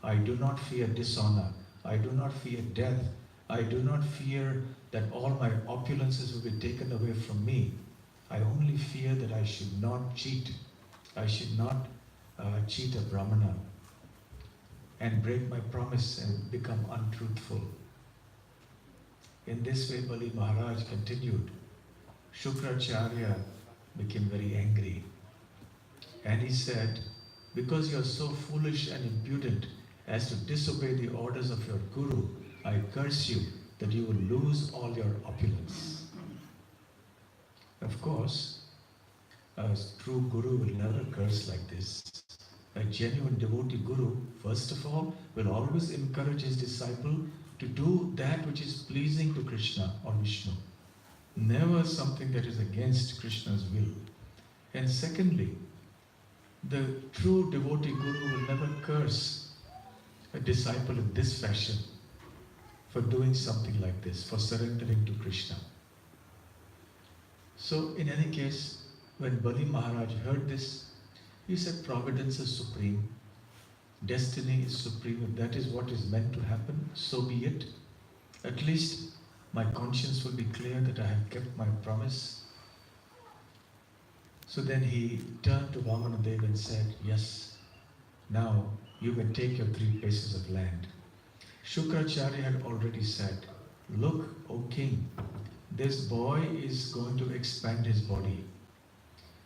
I do not fear dishonor. I do not fear death. I do not fear that all my opulences will be taken away from me. I only fear that I should not cheat. I should not cheat a Brahmana and break my promise and become untruthful. In this way, Bali Maharaj continued. Shukracharya became very angry. And he said, because you are so foolish and impudent as to disobey the orders of your guru, I curse you that you will lose all your opulence. Of course, a true guru will never curse like this. A genuine devotee guru, first of all, will always encourage his disciple to do that which is pleasing to Krishna or Vishnu. Never something that is against Krishna's will. And secondly, the true devotee guru will never curse a disciple in this fashion for doing something like this, for surrendering to Krishna. So in any case, when Bali Maharaj heard this, he said providence is supreme, destiny is supreme. If that is what is meant to happen, so be it. At least my conscience will be clear that I have kept my promise. So then he turned to Vamanadev and said, yes, now you may take your 3 paces of land. Shukracharya had already said, look, O king, this boy is going to expand his body.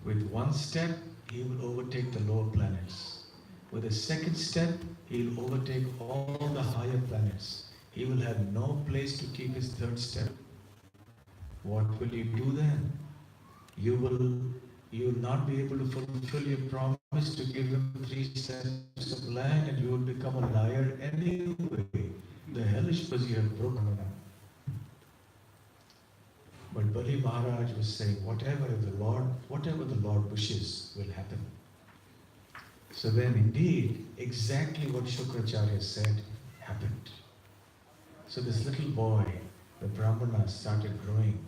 With one step, he will overtake the lower planets. With a second step, he will overtake all the higher planets. He will have no place to keep his third step. What will you do then? You will not be able to fulfill your promise to give him 3 steps of land, and you will become a liar anyway. The hellish because you have broken it. But Bali Maharaj was saying, whatever the Lord wishes will happen. So then indeed, exactly what Shukracharya said happened. So this little boy, the Brahmana, started growing.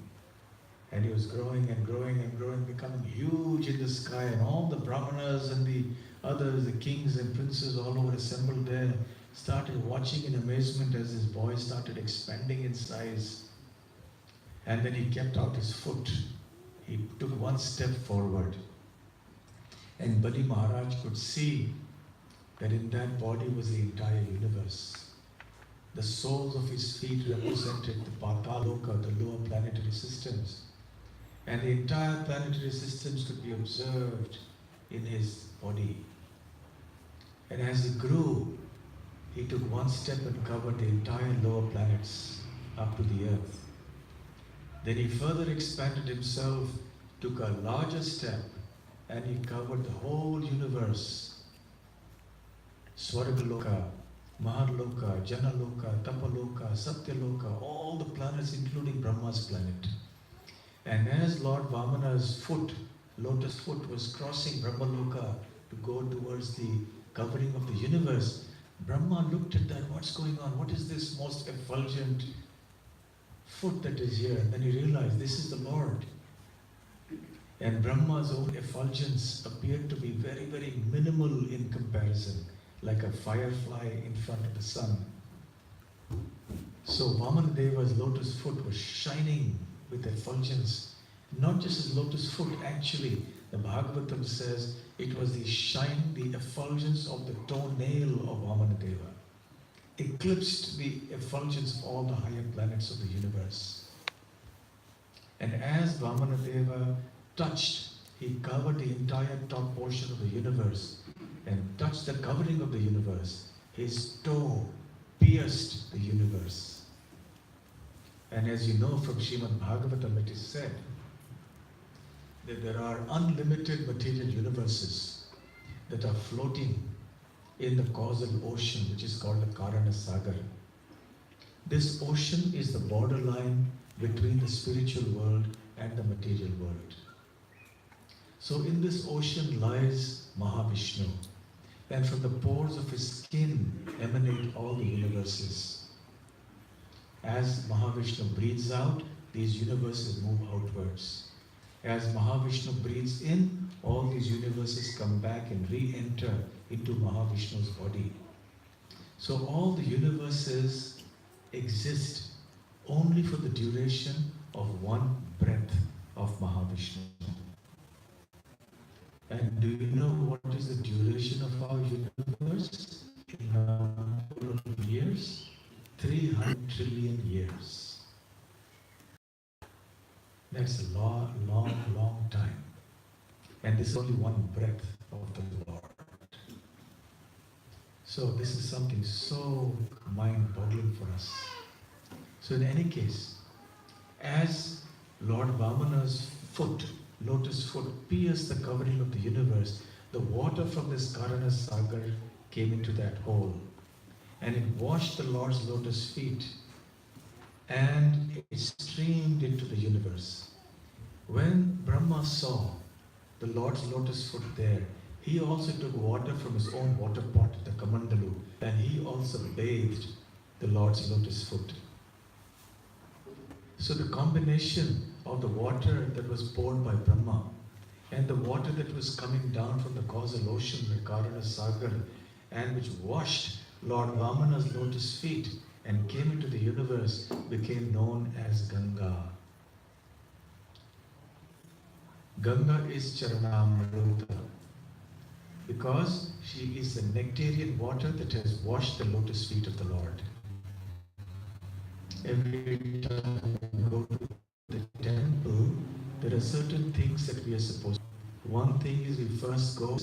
And he was growing and growing and growing, becoming huge in the sky. And all the Brahmanas and the others, the kings and princes all over assembled there, started watching in amazement as this boy started expanding in size. And then he kept out his foot. He took 1 step forward. And Bali Maharaj could see that in that body was the entire universe. The soles of his feet represented the Pataloka, the lower planetary systems. And the entire planetary systems could be observed in his body. And as he grew, he took 1 step and covered the entire lower planets. up to the earth. Then he further expanded himself, took a larger step, and he covered the whole universe. Swargaloka, Maharloka, Janaloka, Tapaloka, Satyaloka, all the planets including Brahma's planet. And as Lord Vamana's foot, lotus foot, was crossing Brahmaloka to go towards the covering of the universe, Brahma looked at that, what's going on? What is this most effulgent foot that is here? And then he realized, this is the Lord. And Brahma's own effulgence appeared to be very, very minimal in comparison, like a firefly in front of the sun. So Vamanadeva's lotus foot was shining with effulgence. Not just his lotus foot, actually, the Bhagavatam says it was the shine, the effulgence of the toenail of Vamanadeva. Eclipsed the effulgence of all the higher planets of the universe. And as Vamanadeva touched, he covered the entire top portion of the universe and touched the covering of the universe. His toe pierced the universe. And as you know from Srimad Bhagavatam, it is said that there are unlimited material universes that are floating in the causal ocean, which is called the Karana Sagar. This ocean is the borderline between the spiritual world and the material world. So in this ocean lies Mahavishnu, and from the pores of his skin emanate all the universes. As Mahavishnu breathes out, these universes move outwards. As Mahavishnu breathes in, all these universes come back and re-enter into Mahavishnu's body. So all the universes exist only for the duration of one breath of Mahavishnu. And do you know what is the duration of our universe in number of years? 300 trillion years. That's a long, long, long time. And this is only one breath of the Lord. So this is something so mind-boggling for us. So in any case, as Lord Vamana's foot, lotus foot, pierced the covering of the universe, the water from this Karana Sagar came into that hole. And it washed the Lord's lotus feet and it streamed into the universe. When Brahma saw the Lord's lotus foot there, he also took water from his own water pot, the Kamandalu, and he also bathed the Lord's lotus foot. So the combination of the water that was poured by Brahma and the water that was coming down from the causal ocean, the Karana Sagar, and which washed Lord Vamana's lotus feet and came into the universe, became known as Ganga. Ganga is Charanamrita because she is the nectarian water that has washed the lotus feet of the Lord. Every time we go to the temple, there are certain things that we are supposed to do. One thing is we first go,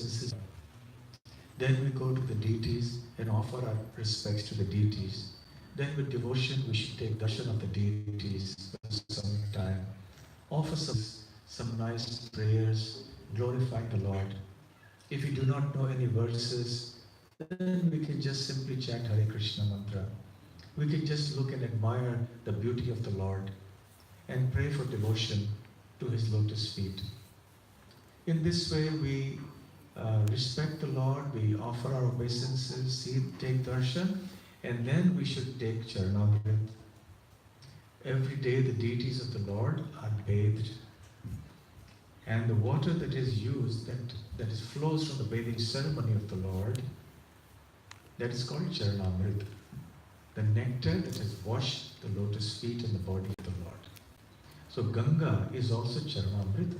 then we go to the deities and offer our respects to the deities. Then with devotion we should take darshan of the deities sometime. Offer some nice prayers, glorify the Lord. If you do not know any verses, then we can just simply chant Hare Krishna mantra. We can just look and admire the beauty of the Lord and pray for devotion to his lotus feet. In this way we respect the Lord, we offer our obeisances, take darshan, and then we should take Charanamrit. Every day the deities of the Lord are bathed, and the water that is used, that flows from the bathing ceremony of the Lord, that is called Charanamrit. The nectar that has washed the lotus feet and the body of the Lord. So Ganga is also Charanamrit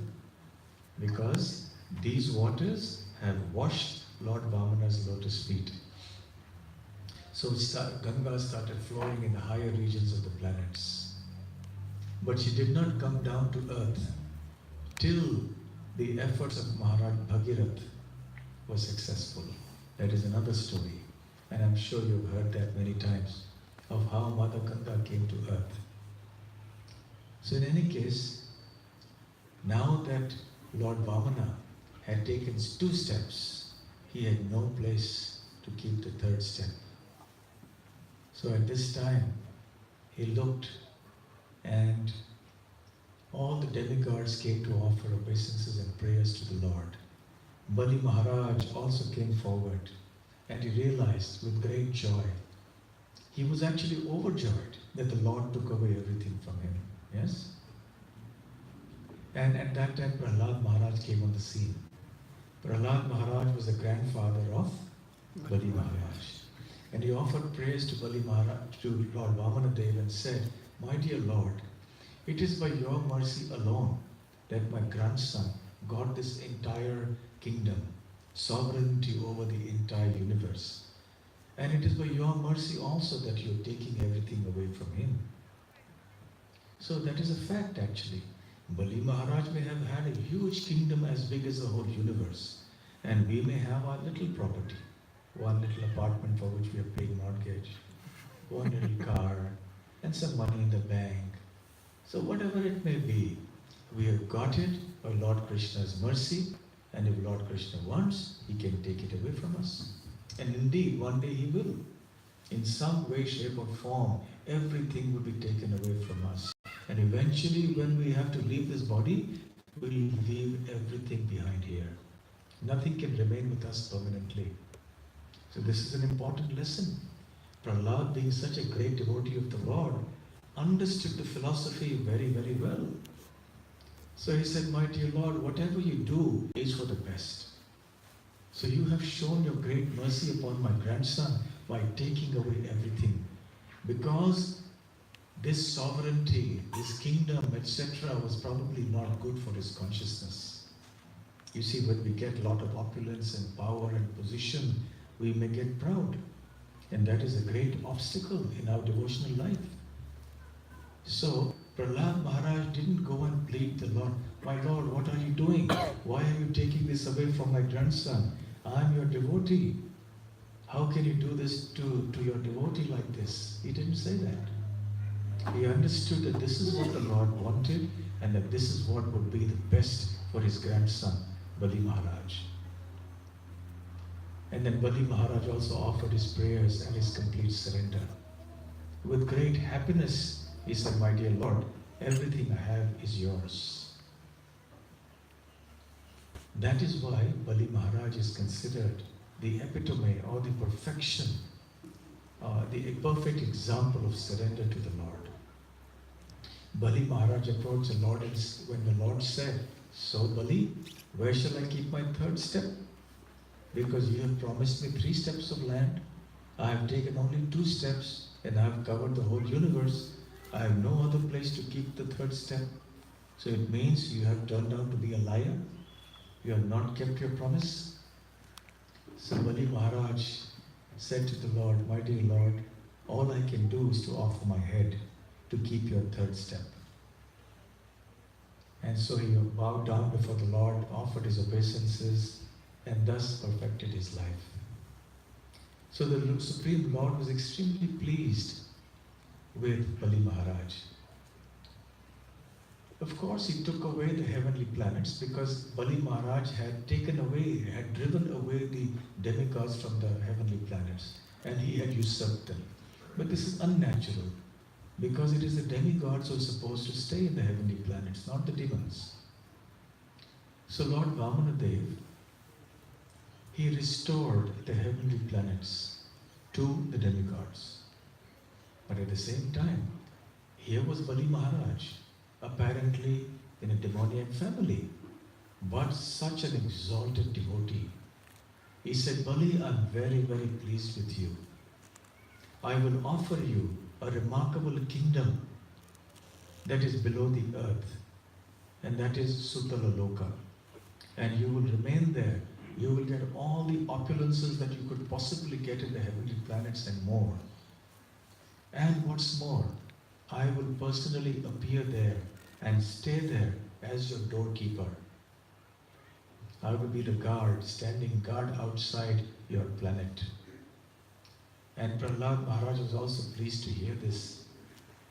because these waters have washed Lord Vamana's lotus feet. So Ganga started flowing in the higher regions of the planets. But she did not come down to earth till the efforts of Maharaj Bhagirath were successful. That is another story. And I'm sure you've heard that many times of how Mother Ganga came to earth. So in any case, now that Lord Vamana had taken 2 steps, he had no place to keep the 3rd step. So at this time, he looked and all the demigods came to offer obeisances and prayers to the Lord. Bali Maharaj also came forward and he realized with great joy, he was actually overjoyed that the Lord took away everything from him. Yes? And at that time, Prahlad Maharaj came on the scene. Prahlad Maharaj was the grandfather of Bali Maharaj. And he offered praise to Bali Maharaj, to Lord Vamanadev, and said, "My dear Lord, it is by your mercy alone that my grandson got this entire kingdom, sovereignty over the entire universe. And it is by your mercy also that you are taking everything away from him." So that is a fact actually. Bali Maharaj may have had a huge kingdom as big as the whole universe. And we may have our little property, one little apartment for which we are paying mortgage, one little car, and some money in the bank. So whatever it may be, we have got it by Lord Krishna's mercy, and if Lord Krishna wants, he can take it away from us. And indeed, one day he will. In some way, shape or form, everything will be taken away from us. And eventually, when we have to leave this body, we will leave everything behind here. Nothing can remain with us permanently. So this is an important lesson. Prahlad, being such a great devotee of the Lord, understood the philosophy very, very well. So he said, "My dear Lord, whatever you do is for the best. So you have shown your great mercy upon my grandson by taking away everything. Because this sovereignty, this kingdom, etc. was probably not good for his consciousness. You see, when we get a lot of opulence and power and position, we may get proud. And that is a great obstacle in our devotional life. So, Prahlad Maharaj didn't go and plead the Lord, "My Lord, what are you doing? Why are you taking this away from my grandson? I am your devotee. How can you do this to your devotee like this?" He didn't say that. He understood that this is what the Lord wanted and that this is what would be the best for his grandson, Bali Maharaj. And then Bali Maharaj also offered his prayers and his complete surrender. With great happiness, he said, "My dear Lord, everything I have is yours." That is why Bali Maharaj is considered the epitome or the perfection, the perfect example of surrender to the Lord. Bali Maharaj approached the Lord and when the Lord said, "So Bali, where shall I keep my 3rd step? Because you have promised me 3 steps of land. I have taken only 2 steps and I have covered the whole universe. I have no other place to keep the 3rd step. So it means you have turned out to be a liar. You have not kept your promise." So Bali Maharaj said to the Lord, "My dear Lord, all I can do is to offer my head to keep your 3rd step." And so he bowed down before the Lord, offered his obeisances, and thus perfected his life. So the Supreme Lord was extremely pleased with Bali Maharaj. Of course, he took away the heavenly planets because Bali Maharaj had driven away the demigods from the heavenly planets, and he had usurped them. But this is unnatural, because it is the demigods who are supposed to stay in the heavenly planets, not the demons. So Lord Vamanadev, he restored the heavenly planets to the demigods. But at the same time, here was Bali Maharaj, apparently in a demoniac family, but such an exalted devotee. He said, "Bali, I'm very, very pleased with you. I will offer you a remarkable kingdom that is below the earth, and that is Sutala Loka. And you will remain there. You will get all the opulences that you could possibly get in the heavenly planets and more. And what's more, I will personally appear there and stay there as your doorkeeper. I will be the guard, standing guard outside your planet." And Prahlad Maharaj was also pleased to hear this.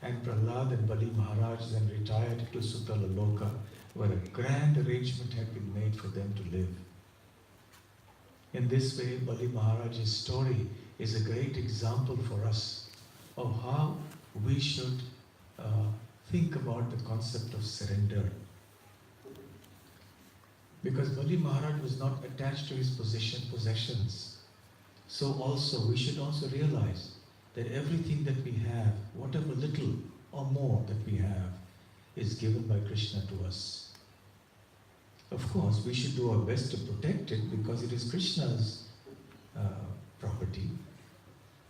And Prahlad and Bali Maharaj then retired to Sutala Loka, where a grand arrangement had been made for them to live. In this way, Bali Maharaj's story is a great example for us of how we should think about the concept of surrender. Because Bali Maharaj was not attached to his possessions. So also, we should also realize that everything that we have, whatever little or more that we have, is given by Krishna to us. Of course, we should do our best to protect it because it is Krishna's property.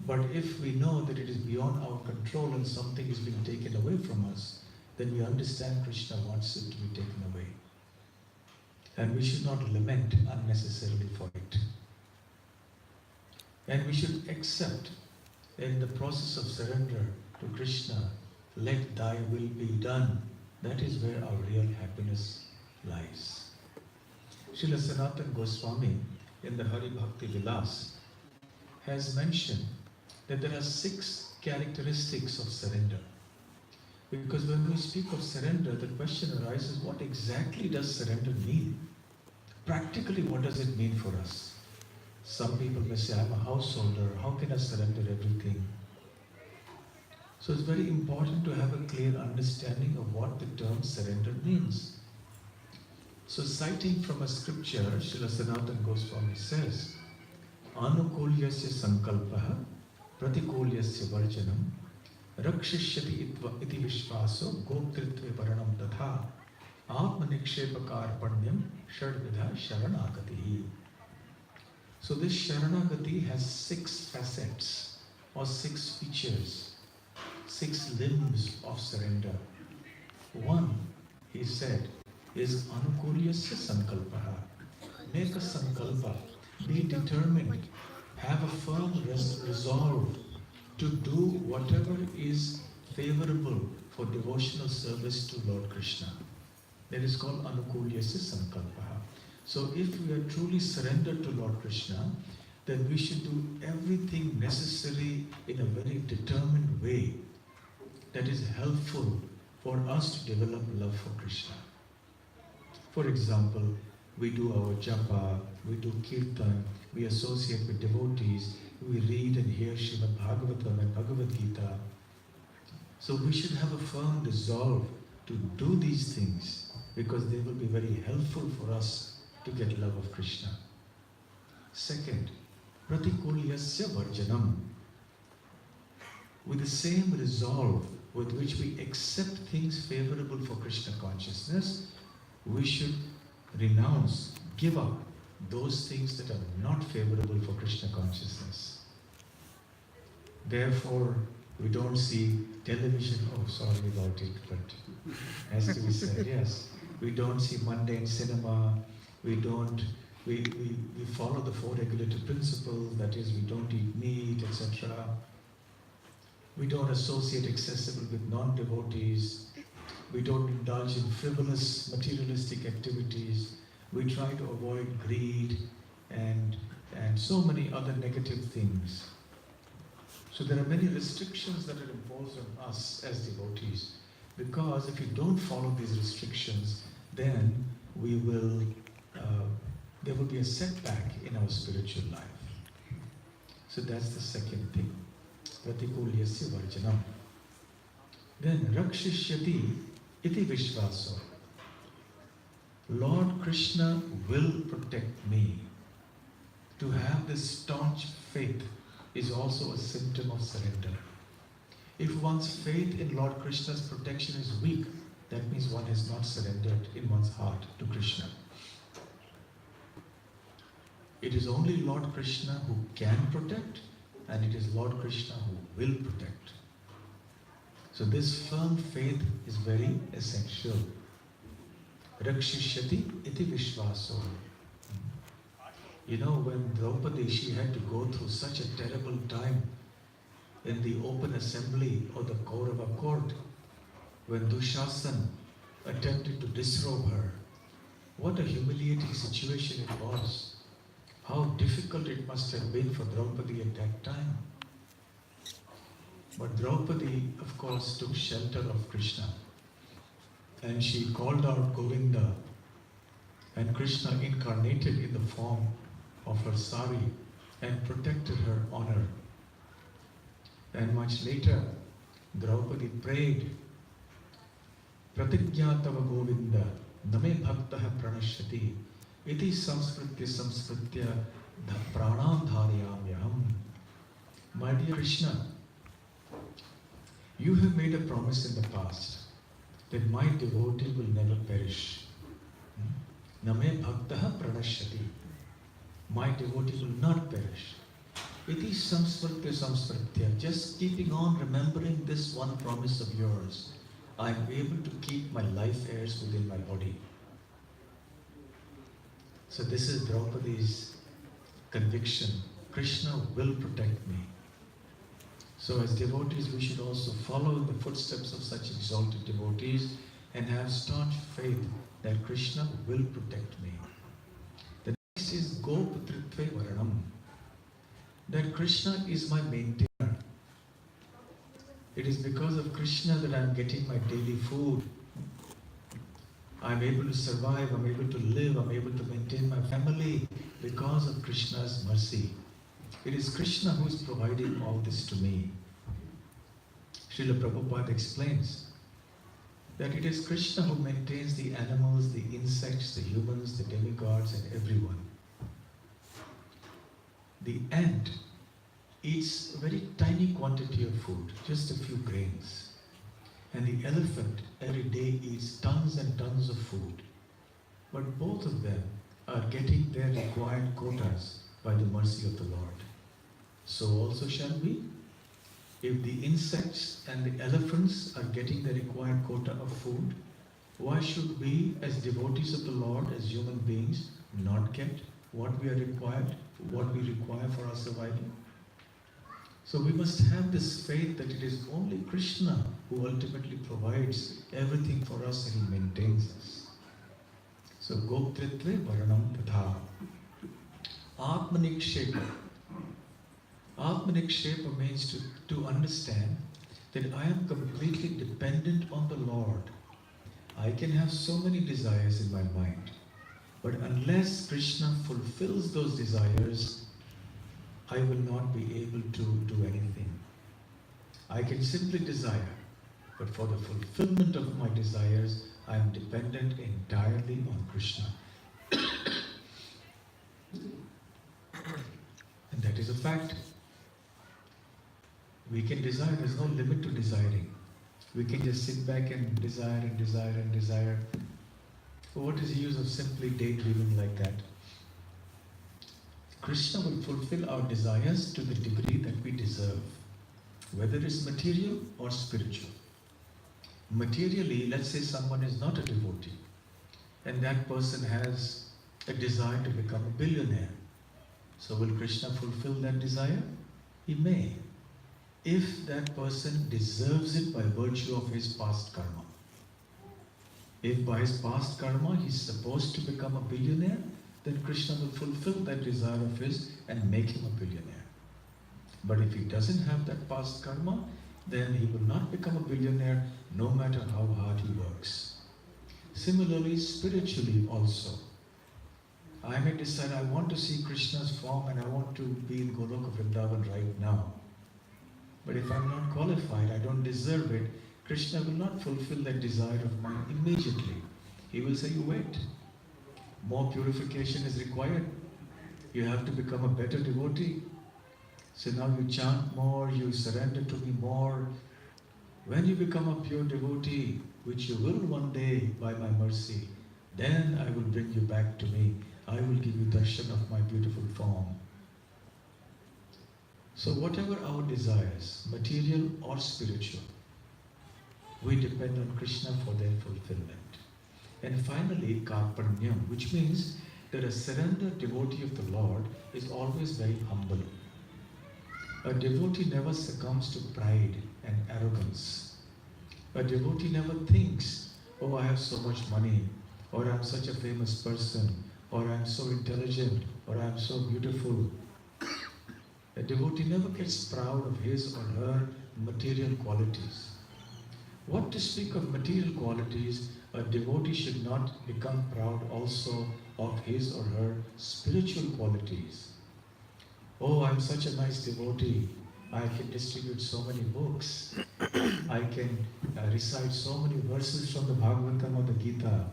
But if we know that it is beyond our control and something is being taken away from us, then we understand Krishna wants it to be taken away. And we should not lament unnecessarily for it. And we should accept in the process of surrender to Krishna, let thy will be done. That is where our real happiness lies. Srila Sanatana Goswami in the Hari Bhakti Vilas has mentioned that there are 6 characteristics of surrender. Because when we speak of surrender, the question arises, what exactly does surrender mean? Practically, what does it mean for us? Some people may say, I'm a householder, how can I surrender everything? So it's very important to have a clear understanding of what the term surrender means. So citing from a scripture, Srila Sanatana Goswami says, Anukulyasya sankalpaha pratikulyasya varjanam rakshishyati iti vishvaso goptritve paranam tatha atmanikshepakar shadvidha sharanagati. So this sharanagati has 6 facets or 6 features, 6 limbs of surrender. One, he said, is anukulyasya sankalpaha. Make a sankalpa, be determined, have a firm resolve to do whatever is favorable for devotional service to Lord Krishna. That is called anukulyasya sankalpaha. So if we are truly surrendered to Lord Krishna, then we should do everything necessary in a very determined way that is helpful for us to develop love for Krishna. For example, we do our japa, we do kirtan, we associate with devotees, we read and hear Srimad Bhagavatam and Bhagavad Gita. So we should have a firm resolve to do these things because they will be very helpful for us to get love of Krishna. Second, pratikulyasya varjanam. With the same resolve with which we accept things favorable for Krishna consciousness, we should renounce, give up those things that are not favorable for Krishna consciousness. Therefore, we don't see television, oh sorry about it, but has to be said, yes. We don't see mundane cinema, we follow the 4 regulative principles, that is, we don't eat meat, etc. We don't associate excessively with non-devotees. We don't indulge in frivolous, materialistic activities. We try to avoid greed and so many other negative things. So there are many restrictions that are imposed on us as devotees, because if we don't follow these restrictions, then there will be a setback in our spiritual life. So that's the second thing. Pratikulyasya varjanam. Then rakshishyati iti vishvaso. Lord Krishna will protect me. To have this staunch faith is also a symptom of surrender. If one's faith in Lord Krishna's protection is weak, that means one has not surrendered in one's heart to Krishna. It is only Lord Krishna who can protect, and it is Lord Krishna who will protect. So this firm faith is very essential. Rakshishyati iti vishvaso. You know, when Draupadi, she had to go through such a terrible time in the open assembly or the Kaurava court, when Dushasan attempted to disrobe her. What a humiliating situation it was. How difficult it must have been for Draupadi at that time. But Draupadi, of course, took shelter of Krishna and she called out Govinda, and Krishna incarnated in the form of her sari and protected her honor. And much later, Draupadi prayed, Pratignyatava Govinda, Name Bhaktaha Pranashati, Iti Samskritya Pranam Dharayamyaham. My dear Krishna, you have made a promise in the past that my devotee will never perish. Name Bhaktaha Pranashati. My devotee will not perish. Iti Samskritya. Just keeping on remembering this one promise of yours, I am able to keep my life heirs within my body. So this is Draupadi's conviction. Krishna will protect me. So as devotees, we should also follow in the footsteps of such exalted devotees and have staunch faith that Krishna will protect me. The next is Goputritve Varanam. That Krishna is my maintainer. It is because of Krishna that I am getting my daily food. I am able to survive, I am able to live, I am able to maintain my family because of Krishna's mercy. It is Krishna who is providing all this to me. Srila Prabhupada explains that it is Krishna who maintains the animals, the insects, the humans, the demigods, and everyone. The ant eats a very tiny quantity of food, just a few grains. And the elephant every day eats tons and tons of food. But both of them are getting their required quotas by the mercy of the Lord. So also shall we. If the insects and the elephants are getting the required quota of food, why should we as devotees of the Lord, as human beings, not get what we require for our survival? So we must have this faith that it is only Krishna who ultimately provides everything for us and He maintains us. So Goptritve Varanam Tatha. Atmanikshepa. Atmanikshepa means to understand that I am completely dependent on the Lord. I can have so many desires in my mind, but unless Krishna fulfills those desires, I will not be able to do anything. I can simply desire, but for the fulfillment of my desires, I am dependent entirely on Krishna. And that is a fact. We can desire, there's no limit to desiring. We can just sit back and desire and desire and desire. But what is the use of simply daydreaming like that? Krishna will fulfill our desires to the degree that we deserve, whether it's material or spiritual. Materially, let's say someone is not a devotee, and that person has a desire to become a billionaire. So will Krishna fulfill that desire? He may, if that person deserves it by virtue of his past karma. If by his past karma he is supposed to become a billionaire, then Krishna will fulfill that desire of his and make him a billionaire. But if he doesn't have that past karma, then he will not become a billionaire no matter how hard he works. Similarly, spiritually also. I may decide I want to see Krishna's form and I want to be in Goloka Vrindavan right now. But if I'm not qualified, I don't deserve it, Krishna will not fulfill that desire of mine immediately. He will say, you wait. More purification is required. You have to become a better devotee. So now you chant more, you surrender to me more. When you become a pure devotee, which you will one day by my mercy, then I will bring you back to me. I will give you darshan of my beautiful form. So whatever our desires, material or spiritual, we depend on Krishna for their fulfillment. And finally, karpanyam, which means that a surrendered devotee of the Lord is always very humble. A devotee never succumbs to pride and arrogance. A devotee never thinks, oh, I have so much money, or I'm such a famous person, or I'm so intelligent, or I'm so beautiful. A devotee never gets proud of his or her material qualities. What to speak of material qualities, a devotee should not become proud also of his or her spiritual qualities. Oh, I'm such a nice devotee. I can distribute so many books. I can recite so many verses from the Bhagavatam or the Gita.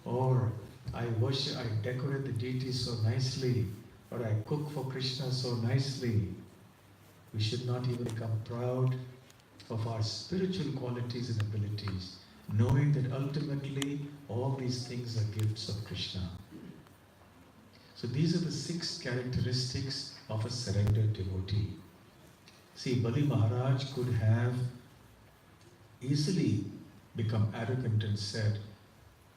Or I worship, I decorate the deities so nicely. Or I cook for Krishna so nicely. We should not even become proud of our spiritual qualities and abilities, knowing that ultimately all these things are gifts of Krishna. So these are the 6 characteristics of a surrendered devotee. See, Bali Maharaj could have easily become arrogant and said,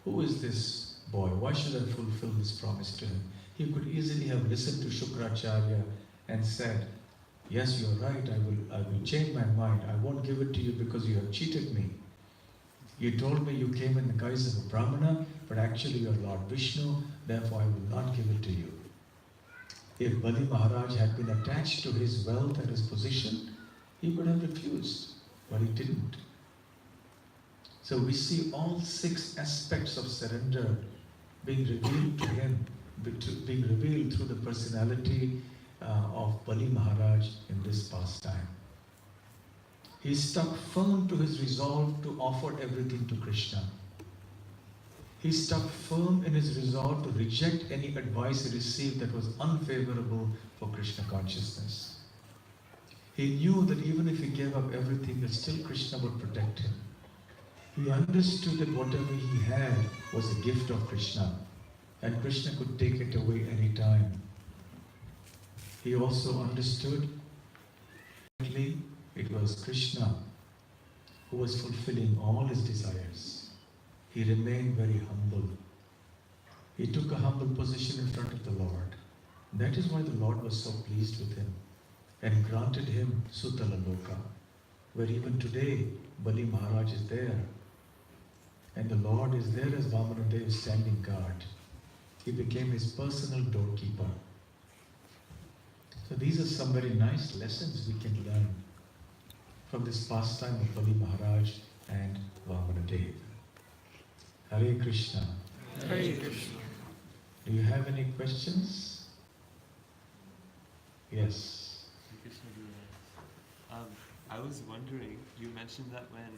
who is this boy? Why should I fulfill this promise to him? He could easily have listened to Shukracharya and said, yes, you're right, I will change my mind. I won't give it to you because you have cheated me. You told me you came in the guise of a Brahmana, but actually you're Lord Vishnu, therefore I will not give it to you. If Bali Maharaj had been attached to his wealth and his position, he would have refused, but he didn't. So we see all 6 aspects of surrender being revealed to him, being revealed through the personality of Bali Maharaj in this pastime. He stuck firm to his resolve to offer everything to Krishna. He stuck firm in his resolve to reject any advice he received that was unfavorable for Krishna consciousness. He knew that even if he gave up everything, that still Krishna would protect him. He understood that whatever he had was a gift of Krishna, and Krishna could take it away any time. He also understood that it was Krishna who was fulfilling all his desires. He remained very humble. He took a humble position in front of the Lord. That is why the Lord was so pleased with him and granted him Sutala Loka, where even today Bali Maharaj is there. And the Lord is there as Vamanadev standing guard. He became his personal doorkeeper. So these are some very nice lessons we can learn from this pastime of Bali Maharaj and Vamanadev. Hare Krishna. Hare Krishna. Do you have any questions? Yes. Krishna Guru. I was wondering, you mentioned that when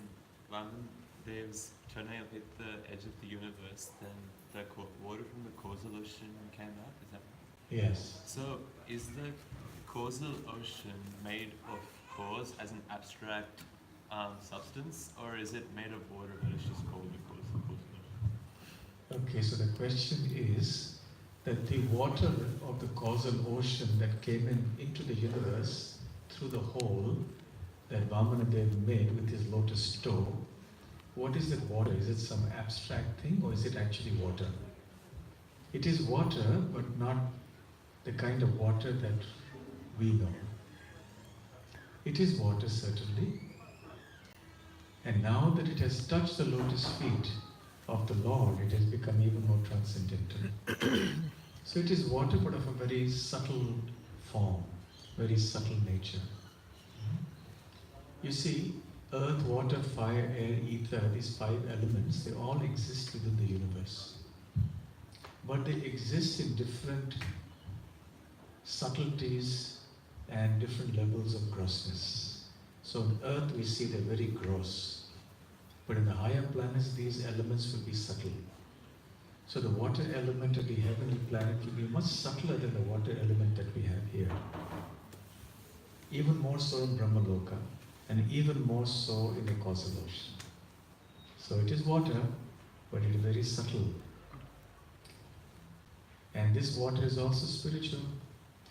Vamanadev's tornado hit the edge of the universe, then the water from the causal ocean came out, is that right? Yes. So, is the causal ocean made of cause as an abstract substance, or is it made of water but it's just called the causal ocean? Okay, so the question is that the water of the causal ocean that came into the universe through the hole that Vamanadev made with his lotus toe, what is that water? Is it some abstract thing or is it actually water? It is water, but not the kind of water that we know. It is water, certainly. And now that it has touched the lotus feet of the Lord, it has become even more transcendental. So it is water, but of a very subtle form, very subtle nature. You see, earth, water, fire, air, ether, these 5 elements, they all exist within the universe. But they exist in different subtleties and different levels of grossness. So on earth we see they're very gross. But in the higher planets, these elements will be subtle. So the water element of the heavenly planet will be much subtler than the water element that we have here. Even more so in Brahmaloka, and even more so in the causal ocean. So it is water, but it is very subtle. And this water is also spiritual.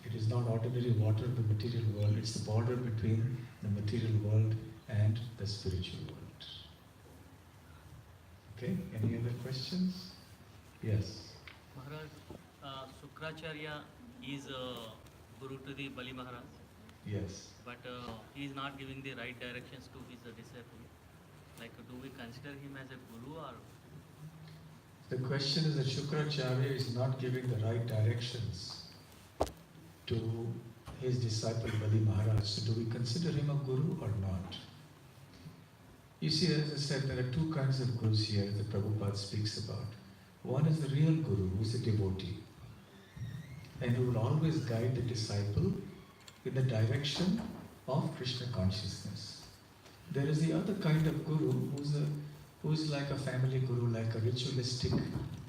It is not ordinary water of the material world, it's the border between the material world and the spiritual world. Okay, any other questions? Yes. Maharaj, Shukracharya is Guru to the Bali Maharaj, Yes. but he is not giving the right directions to his disciple. Like, do we consider him as a Guru or? The question is that Shukracharya is not giving the right directions to his disciple Bali Maharaj. So do we consider him a guru or not? You see, as I said, there are two kinds of gurus here that Prabhupada speaks about. One is the real guru, who is a devotee, and who will always guide the disciple in the direction of Krishna consciousness. There is the other kind of guru who is like a family guru, like a ritualistic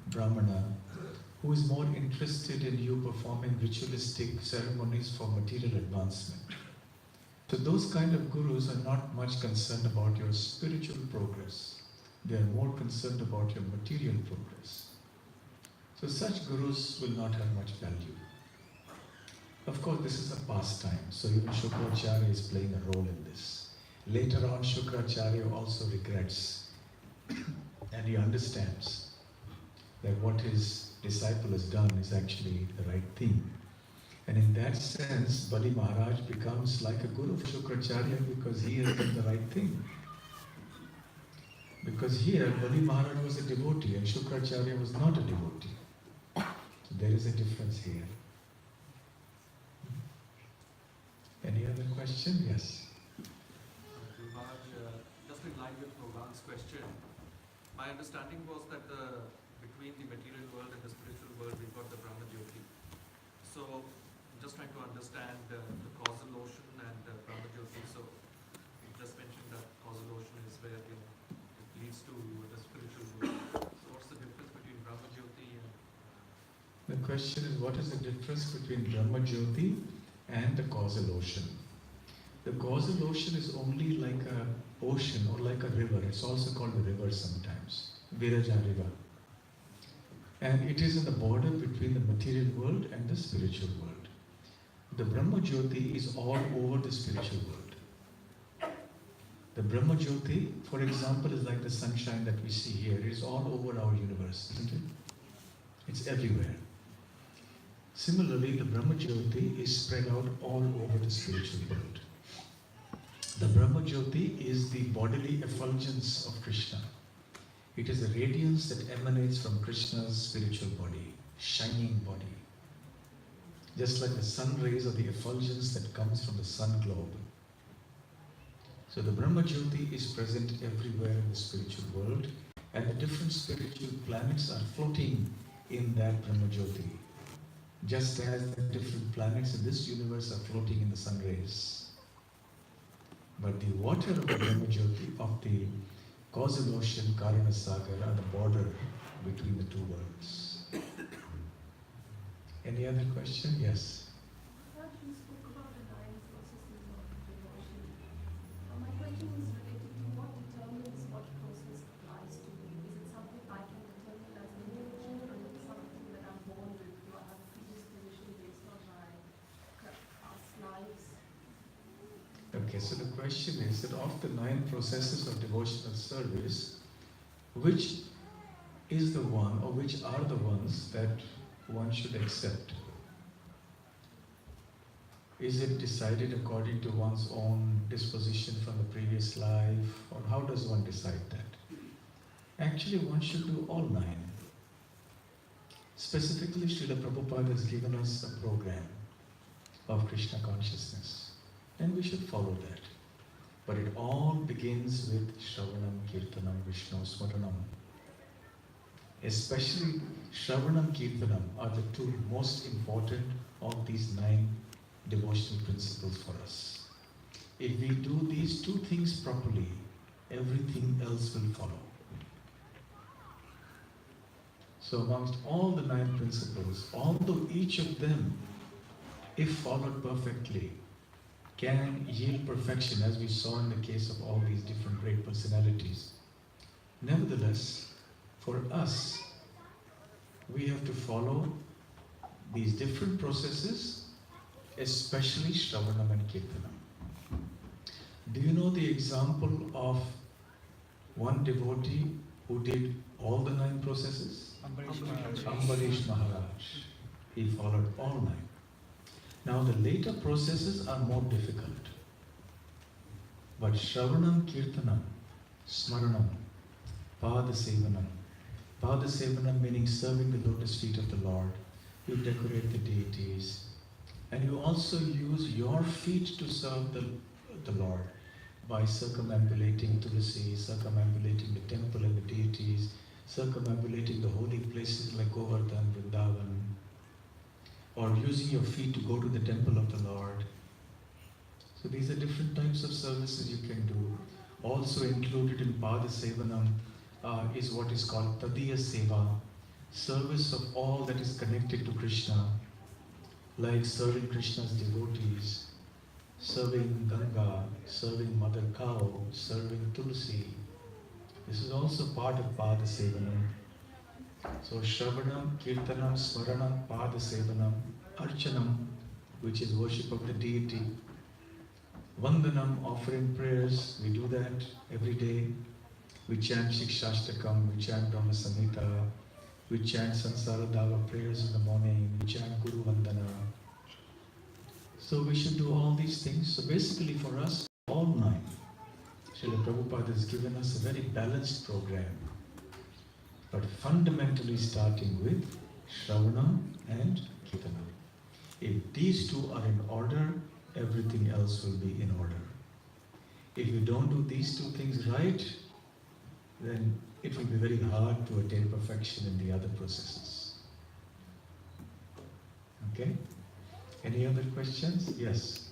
brahmana, who is more interested in you performing ritualistic ceremonies for material advancement. So those kind of gurus are not much concerned about your spiritual progress. They are more concerned about your material progress. So such gurus will not have much value. Of course, this is a pastime, so even Shukracharya is playing a role in this. Later on, Shukracharya also regrets and he understands that what his disciple has done is actually the right thing. And in that sense, Bali Maharaj becomes like a guru for Shukracharya because he has done the right thing. Because here, Bali Maharaj was a devotee and Shukracharya was not a devotee. So there is a difference here. Any other question? Yes. Just in line with Nogang's question, my understanding was that between the material world and the spiritual world, we've got the Brahma Jyoti. So, just trying to understand the causal ocean and Brahma Jyoti. So, you just mentioned that causal ocean is where it leads to the spiritual world. So, what's the difference between Brahma Jyoti and? The question is, what is the difference between Brahma Jyoti and the causal ocean? The causal ocean is only like an ocean or like a river. It's also called a river sometimes, Viraja river. And it is in the border between the material world and the spiritual world. The Brahma Jyoti is all over the spiritual world. The Brahma Jyoti, for example, is like the sunshine that we see here. It is all over our universe, isn't it? It's everywhere. Similarly, the Brahma Jyoti is spread out all over the spiritual world. The Brahma Jyoti is the bodily effulgence of Krishna. It is a radiance that emanates from Krishna's spiritual body, shining body. Just like the sun rays are the effulgence that comes from the sun globe. So the Brahma Jyoti is present everywhere in the spiritual world, and the different spiritual planets are floating in that Brahma Jyoti, just as the different planets in this universe are floating in the sun rays. But the water of the Brahma Jyoti, of the causal ocean, Karana Sagar, are the border between the two worlds. Any other question? Yes. You spoke about the 9 processes of devotion. My question is related to what determines what process applies to me. Is it something I can determine as an individual, or is it something that I'm born with? Do I have a predisposition based on my past lives? Okay, so the question is that of the 9 processes of devotional service, which is the one, or which are the ones that one should accept? Is it decided according to one's own disposition from the previous life, or how does one decide that? Actually, one should do all 9. Specifically, Srila Prabhupada has given us a program of Krishna consciousness, and we should follow that. But it all begins with Shravanam, Kirtanam, Vishnu Smaranam. Especially Shravanam, Kirtanam are the 2 most important of these 9 devotional principles for us. If we do these 2 things properly, everything else will follow. So amongst all the 9 principles, although each of them, if followed perfectly, can yield perfection, as we saw in the case of all these different great personalities, nevertheless, for us, we have to follow these different processes, especially Shravanam and Kirtanam. Do you know the example of one devotee who did all the 9 processes? Ambarish Maharaj. He followed all 9. Now the later processes are more difficult. But Shravanam, Kirtanam, Smaranam, Padasevanam. Padasevanam meaning serving the lotus feet of the Lord. You decorate the deities, And you also use your feet to serve the Lord by circumambulating Tulsi, circumambulating the temple and the deities, circumambulating the holy places like Govardhan, Vrindavan, or using your feet to go to the temple of the Lord. So these are different types of services you can do. Also included in Pada Sevanam is what is called Tadiya Seva, service of all that is connected to Krishna, like serving Krishna's devotees, serving Ganga, serving Mother Cow, serving Tulsi. This is also part of Pada Sevanam. So Shravanam, Kirtanam, Smaranam, Pada Sevanam, Archanam, which is worship of the deity, Vandanam, offering prayers, we do that every day. We chant Shikshashtakam, we chant Brahma Samhita, we chant Sansara Dava prayers in the morning, we chant Guru Vandana. So we should do all these things. So basically for us, all nine, Srila Prabhupada has given us a very balanced program. But fundamentally starting with Shravanam and Kirtanam. If these two are in order, everything else will be in order. If you don't do these two things right, then it will be very hard to attain perfection in the other processes. Okay? Any other questions? Yes.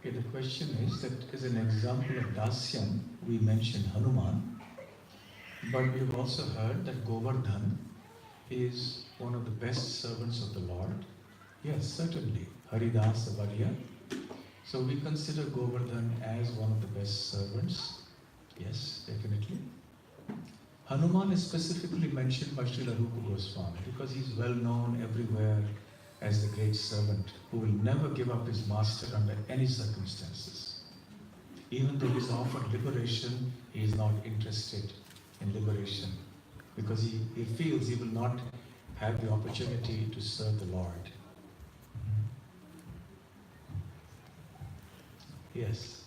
Okay, the question is that as an example of Dasyam, we mentioned Hanuman, but we've also heard that Govardhan is one of the best servants of the Lord. Yes, certainly. Haridasa Varya. So we consider Govardhan as one of the best servants. Yes, definitely. Hanuman is specifically mentioned by Srila Rupa Goswami because he's well known everywhere as the great servant who will never give up his master under any circumstances. Even though he is offered liberation, he is not interested in liberation because he feels he will not have the opportunity to serve the Lord. Yes.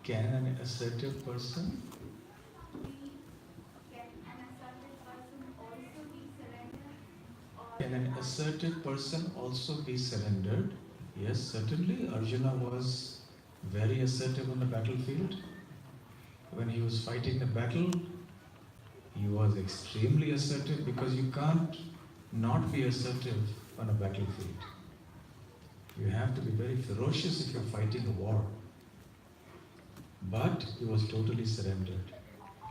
Can an assertive person? Can an assertive person also be surrendered? Yes, certainly. Arjuna was very assertive on the battlefield. When he was fighting the battle, he was extremely assertive because you can't not be assertive on a battlefield. You have to be very ferocious if you're fighting a war. But he was totally surrendered.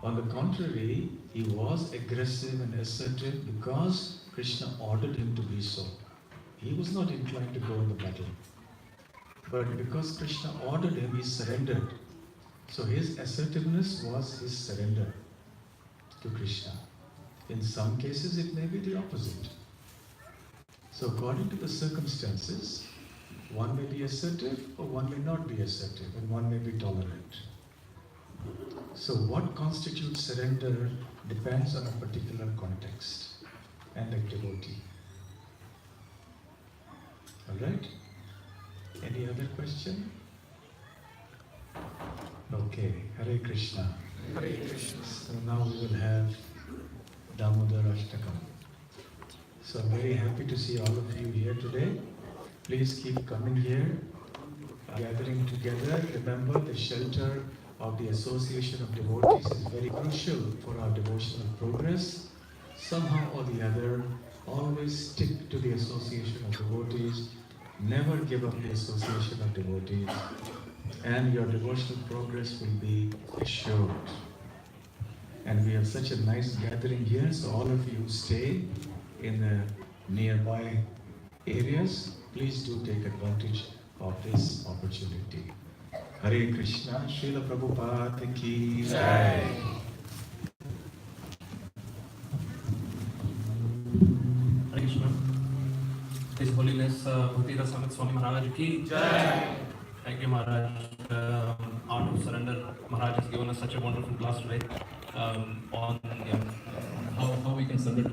On the contrary, he was aggressive and assertive because Krishna ordered him to be so. He was not inclined to go in the battle. But because Krishna ordered him, he surrendered. So his assertiveness was his surrender to Krishna. In some cases, it may be the opposite. So according to the circumstances, one may be assertive or one may not be assertive, and one may be tolerant. So what constitutes surrender depends on a particular context and a devotee. Alright? Any other question? Okay, Hare Krishna. Hare Krishna. So now we will have Damodar Ashtakam. So I'm very happy to see all of you here today. Please keep coming here, gathering together. Remember, the shelter of the Association of Devotees is very crucial for our devotional progress. Somehow or the other, always stick to the Association of Devotees. Never give up the Association of Devotees, and your devotional progress will be assured. And we have such a nice gathering here, so all of you stay in the nearby areas. Please do take advantage of this opportunity. Hare Krishna, Srila Prabhupada ki Jai. Hare Krishna. His Holiness Bhakti Rasamrit Swami Maharaj ki Jai. Thank you, Maharaj. Art of Surrender. Maharaj has given us such a wonderful class today on how we can surrender.